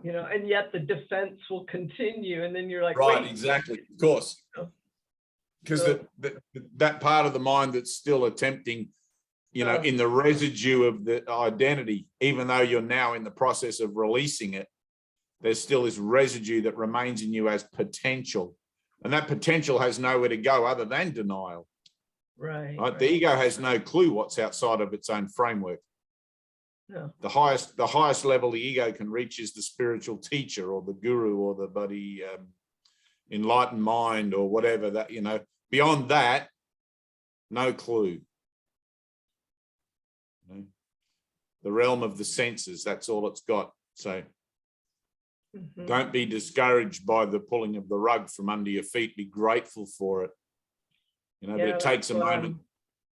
You know, and yet the defense will continue, and then you're like, right, wait. exactly, of course. Because that part of the mind that's still attempting, you know, in the residue of the identity, even though you're now in the process of releasing it, there's still this residue that remains in you as potential. And that potential has nowhere to go other than denial. Right. The ego has no clue what's outside of its own framework. No. The highest level the ego can reach is the spiritual teacher or the guru or the buddy enlightened mind or whatever that, you know. Beyond that, no clue. You know? The realm of the senses, that's all it's got. So don't be discouraged by the pulling of the rug from under your feet. Be grateful for it. You know, but it takes a moment.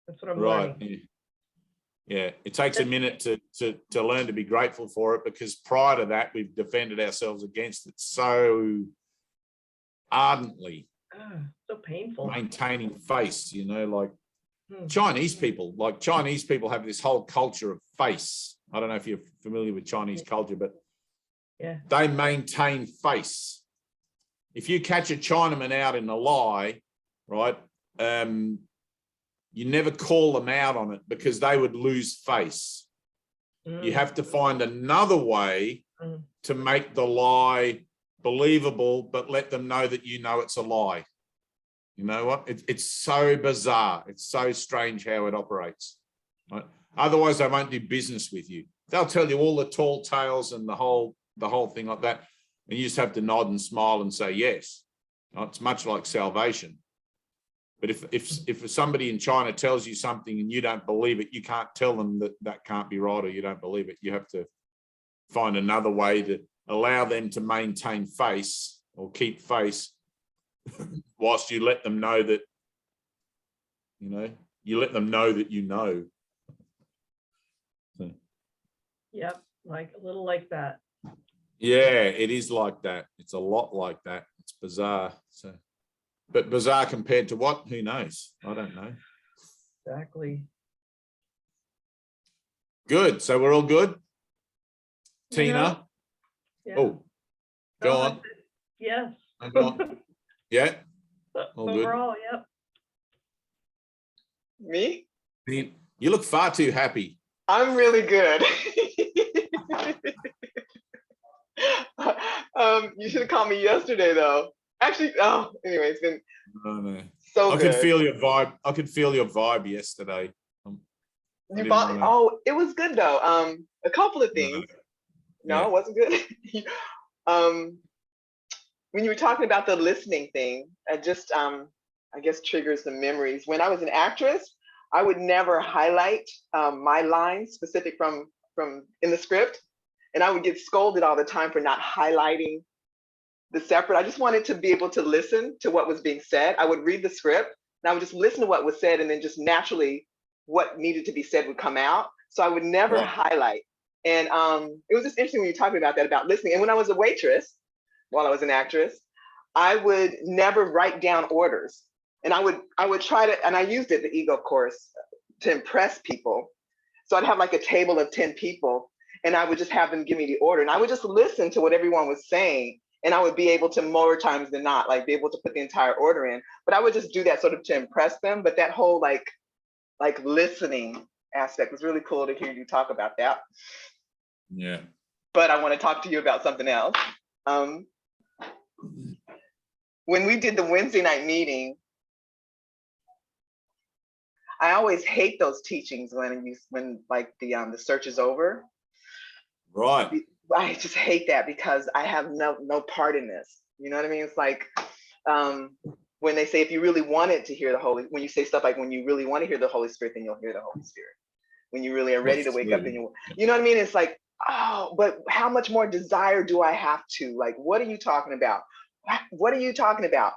That's what I'm right. learning. Yeah, it takes a minute to learn to be grateful for it, because prior to that, we've defended ourselves against it so ardently. So painful. Maintaining face, you know, like Chinese people have this whole culture of face. I don't know if you're familiar with Chinese culture, but yeah, they maintain face. If you catch a Chinaman out in a lie, right, you never call them out on it because they would lose face. You have to find another way to make the lie believable, but let them know that you know it's a lie. You know what? It's so bizarre. It's so strange how it operates. Right? Otherwise, they won't do business with you. They'll tell you all the tall tales and the whole thing like that, and you just have to nod and smile and say yes. Right? It's much like salvation. But if somebody in China tells you something and you don't believe it, you can't tell them that can't be right or you don't believe it. You have to find another way to allow them to maintain face or keep face whilst you let them know that, you know, you let them know that you know. So. Yep, like a little like that. Yeah, it is like that. It's a lot like that. It's bizarre. So, but bizarre compared to what? Who knows? I don't know. Exactly. Good. So we're all good? Tina? Yeah. Oh, go on. Yes. Go on. Yeah. All good. Overall, yep. Me? You look far too happy. I'm really good. You should have called me yesterday, though. Actually, anyway, it's been so good. I could feel your vibe. I could feel your vibe yesterday. It was good though. A couple of things. No, it wasn't good. When you were talking about the listening thing, it just I guess triggers the memories. When I was an actress, I would never highlight my lines specific from in the script, and I would get scolded all the time for not highlighting the separate. I just wanted to be able to listen to what was being said. I would read the script and I would just listen to what was said, and then just naturally what needed to be said would come out. So I would never highlight. And it was just interesting when you talking about that, about listening. And when I was a waitress, while I was an actress, I would never write down orders. And I would try to, and I used it, the ego, of course, to impress people. So I'd have like a table of 10 people, and I would just have them give me the order. And I would just listen to what everyone was saying. And I would be able to, more times than not, like be able to put the entire order in. But I would just do that sort of to impress them. But that whole like listening aspect was really cool to hear you talk about that. Yeah. But I want to talk to you about something else. When we did the Wednesday night meeting, I always hate those teachings when like the search is over. Right. I just hate that because I have no part in this. You know what I mean? It's like when they say, if you really wanted to hear when you say stuff like, when you really want to hear the Holy Spirit, then you'll hear the Holy Spirit. When you really are ready to wake up, then you know what I mean? It's like, oh, but how much more desire do I have to? Like, what are you talking about? What are you talking about?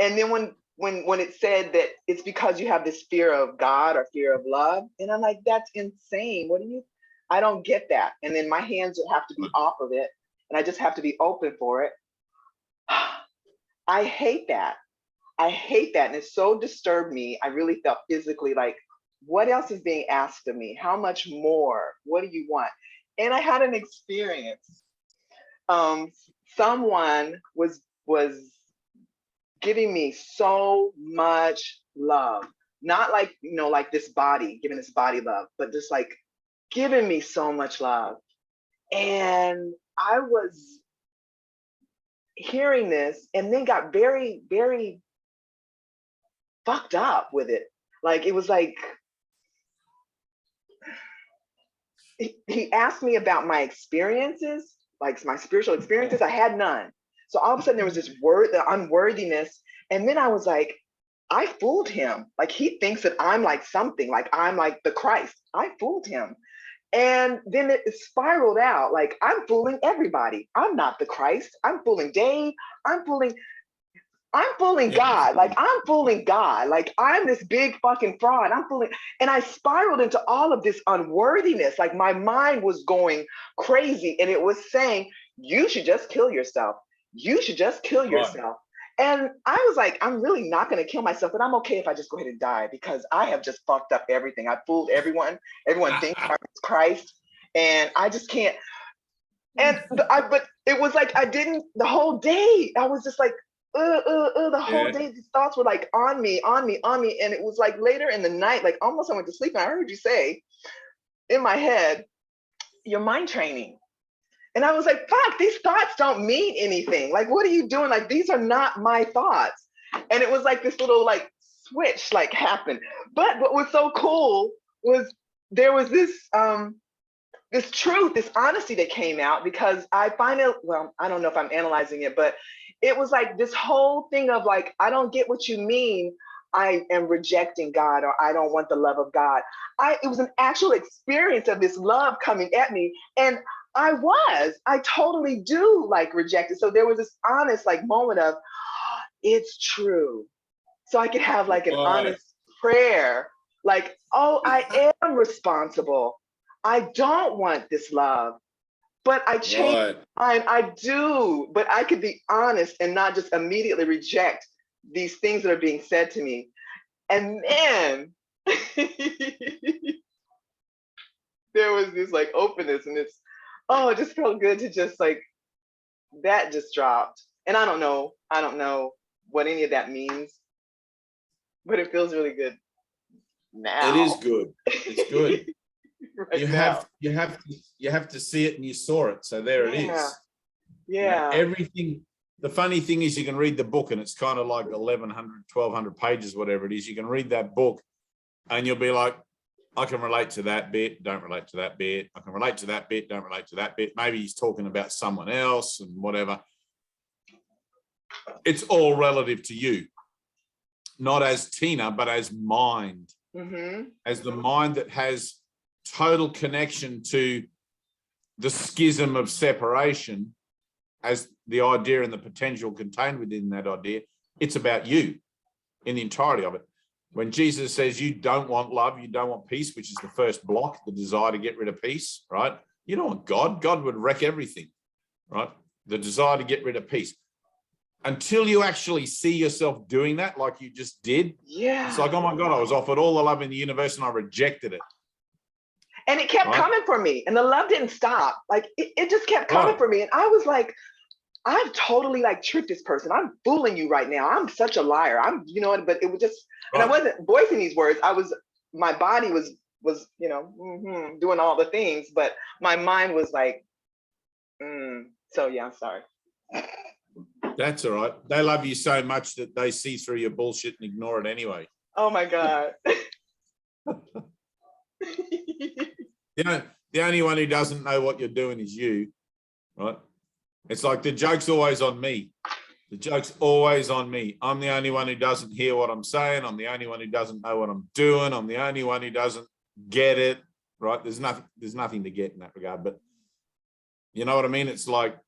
And then when it said that it's because you have this fear of God or fear of love, and I'm like, that's insane. I don't get that. And then my hands would have to be off of it, and I just have to be open for it. I hate that. I hate that. And it so disturbed me. I really felt physically like, what else is being asked of me? How much more? What do you want? And I had an experience. Someone was giving me so much love. Not like, like this body, giving this body love, but just like giving me so much love. And I was hearing this and then got very, very fucked up with it. Like, it was like, he asked me about my experiences, like my spiritual experiences. I had none. So all of a sudden there was this word, the unworthiness. And then I was like, I fooled him. Like he thinks that I'm like something, like I'm like the Christ. I fooled him. And then it spiraled out. Like I'm fooling everybody. I'm not the Christ. I'm fooling Dave. I'm fooling God. Like I'm fooling God. Like I'm this big fucking fraud. I'm fooling. And I spiraled into all of this unworthiness. Like my mind was going crazy and it was saying, you should just kill yourself. You should just kill yourself. And I was like, I'm really not going to kill myself, but I'm okay if I just go ahead and die because I have just fucked up everything. I fooled everyone. Everyone thinks I'm Christ and I just can't. And but it was like, I didn't, the whole day, I was just like, the whole day, these thoughts were like on me. And it was like later in the night, like almost I went to sleep and I heard you say in my head, you're mind training. And I was like, fuck, these thoughts don't mean anything. Like, what are you doing? Like, these are not my thoughts. And it was like this little like switch like happened. But what was so cool was there was this this truth, this honesty that came out because I find it, well, I don't know if I'm analyzing it, but it was like this whole thing of like, I don't get what you mean. I am rejecting God or I don't want the love of God. It was an actual experience of this love coming at me. And I totally do like reject it. So there was this honest like moment of, it's true. So I could have like an honest prayer, like, oh, I am responsible. I don't want this love, but I changed my mind. I do, but I could be honest and not just immediately reject these things that are being said to me. And then there was this like openness and it's, oh, it just felt good to just like, that just dropped. And I don't know what any of that means, but it feels really good now. It is good. It's good. Right you have to see it and you saw it. So there it is. Yeah. Everything. The funny thing is you can read the book and it's kind of like 1,100, 1,200 pages, whatever it is. You can read that book and you'll be like, I can relate to that bit, don't relate to that bit. I can relate to that bit, don't relate to that bit. Maybe he's talking about someone else and whatever. It's all relative to you, not as Tina, but as mind, as the mind that has total connection to the schism of separation as the idea and the potential contained within that idea. It's about you in the entirety of it. When Jesus says you don't want love, you don't want peace, which is the first block, the desire to get rid of peace, right? You don't want God. God would wreck everything, right? The desire to get rid of peace. Until you actually see yourself doing that, like you just did, it's like, oh my God, I was offered all the love in the universe and I rejected it. And it kept coming for me and the love didn't stop. Like it just kept coming for me. And I was like, I've totally like tricked this person. I'm fooling you right now. I'm such a liar. You know, but it was just, and I wasn't voicing these words. My body was, you know, doing all the things, but my mind was like, so yeah, I'm sorry. That's all right. They love you so much that they see through your bullshit and ignore it anyway. Oh my God. The only one who doesn't know what you're doing is you, right? It's like the joke's always on me. The joke's always on me. I'm the only one who doesn't hear what I'm saying. I'm the only one who doesn't know what I'm doing. I'm the only one who doesn't get it, right? There's nothing to get in that regard, but you know what I mean? It's like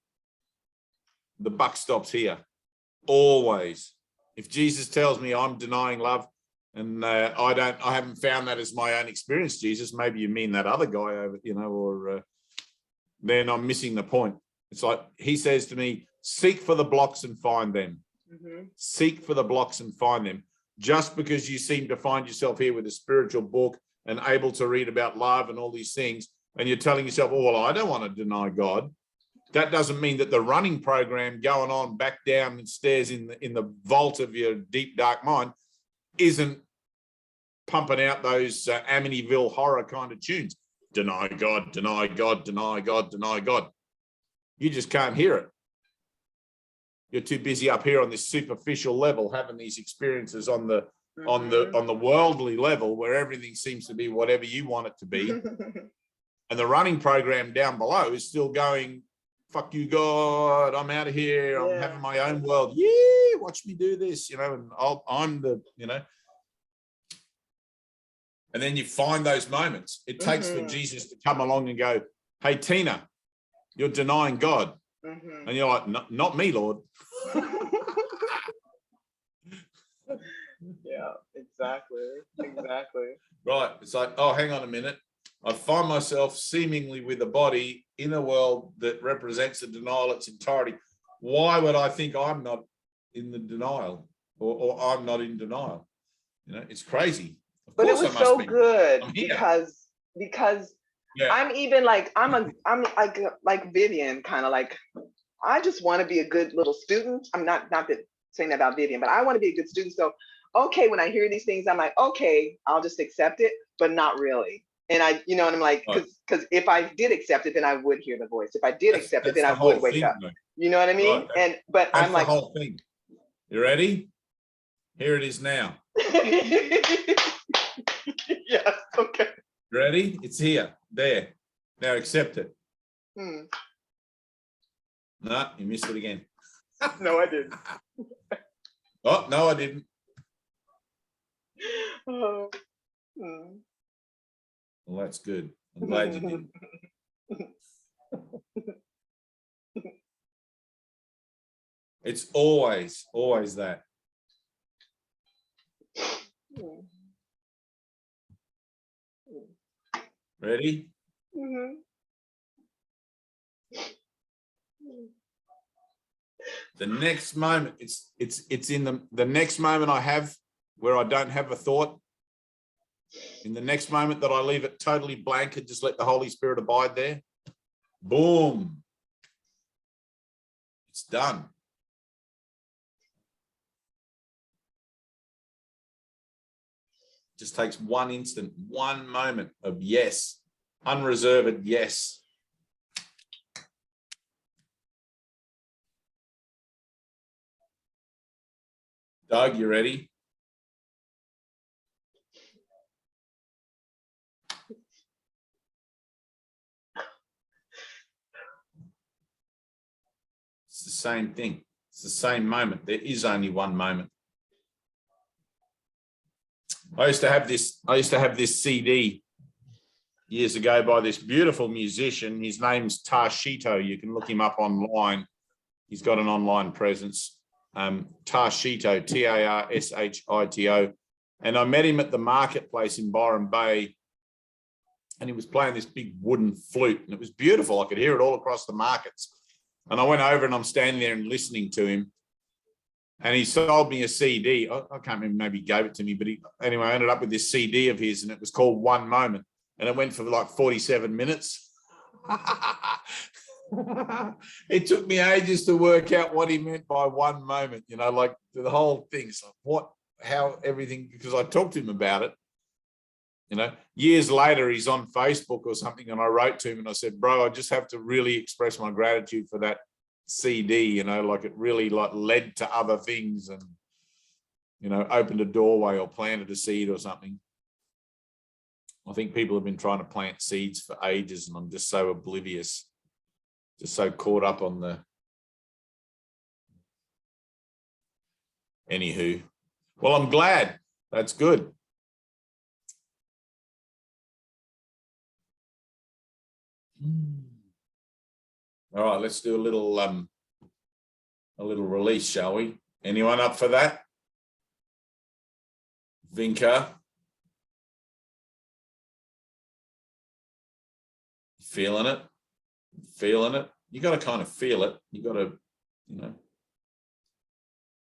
the buck stops here, always. If Jesus tells me I'm denying love and I haven't found that as my own experience, Jesus, maybe you mean that other guy over, you know, or then I'm missing the point. It's like he says to me, seek for the blocks and find them. Seek for the blocks and find them. Just because you seem to find yourself here with a spiritual book and able to read about love and all these things, and you're telling yourself, oh, well, I don't want to deny God. That doesn't mean that the running program going on back down the stairs in the vault of your deep, dark mind isn't pumping out those Amityville horror kind of tunes. Deny God, deny God, deny God, deny God. You just can't hear it. You're too busy up here on this superficial level, having these experiences on the worldly level where everything seems to be whatever you want it to be. And the running program down below is still going, fuck you, God, I'm out of here. I'm having my own world. Yeah, watch me do this, you know, and I'm the, you know. And then you find those moments. It takes for Jesus to come along and go, hey, Tina, you're denying God. And you're like, not me, Lord. Yeah, exactly. Right. It's like, oh, hang on a minute. I find myself seemingly with a body in a world that represents the denial its entirety. Why would I think I'm not in the denial or I'm not in denial? You know, it's crazy. But it was so good because yeah. I'm even like, I'm like Vivian, kind of like, I just want to be a good little student. I'm not that saying that about Vivian, but I want to be a good student. So, okay, when I hear these things, I'm like, okay, I'll just accept it, but not really. And I, you know, and I'm like, because if I did accept it, then I would hear the voice. If I did accept it, then I would wake up. Though. You know what I mean? Right. But I'm like, the whole thing. You ready? Here it is now. Yes. Okay. Ready? It's here. There. Now accept it. No, you missed it again. No, I didn't. Oh, no, I didn't. Oh. Well, that's good. I'm glad you didn't. It's always that. Ready? The next moment, it's in the next moment I have where I don't have a thought. In the next moment that I leave it totally blank and just let the Holy Spirit abide there, boom, it's done. Just takes one instant, one moment of yes, unreserved yes. Doug, you ready? It's the same thing. It's the same moment. There is only one moment. I used to have this CD years ago by this beautiful musician. His name's Tarshito. You can look him up online. He's got an online presence. Tarshito, Tarshito. And I met him at the marketplace in Byron Bay. And he was playing this big wooden flute. And it was beautiful. I could hear it all across the markets. And I went over and I'm standing there and listening to him. And he sold me a CD. I can't remember, maybe he gave it to me, but anyway, I ended up with this CD of his and it was called One Moment. And it went for like 47 minutes. It took me ages to work out what he meant by one moment, you know, like the whole thing. So how everything, because I talked to him about it, you know, years later, he's on Facebook or something. And I wrote to him and I said, bro, I just have to really express my gratitude for that CD, you know, like it really like led to other things and, you know, opened a doorway or planted a seed or something. I think people have been trying to plant seeds for ages and I'm just so oblivious, just so caught up on the, anywho. Well, I'm glad. That's good. All right, let's do a little release, shall we? Anyone up for that? Vinka? Feeling it? Feeling it? You got to kind of feel it. You got to, you know.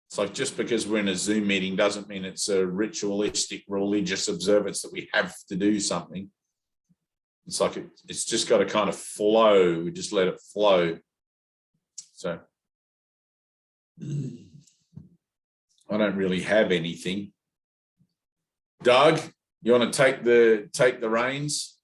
It's like just because we're in a Zoom meeting doesn't mean it's a ritualistic religious observance that we have to do something. It's like it's just got to kind of flow. We just let it flow. So I don't really have anything. Doug, you want to take the reins?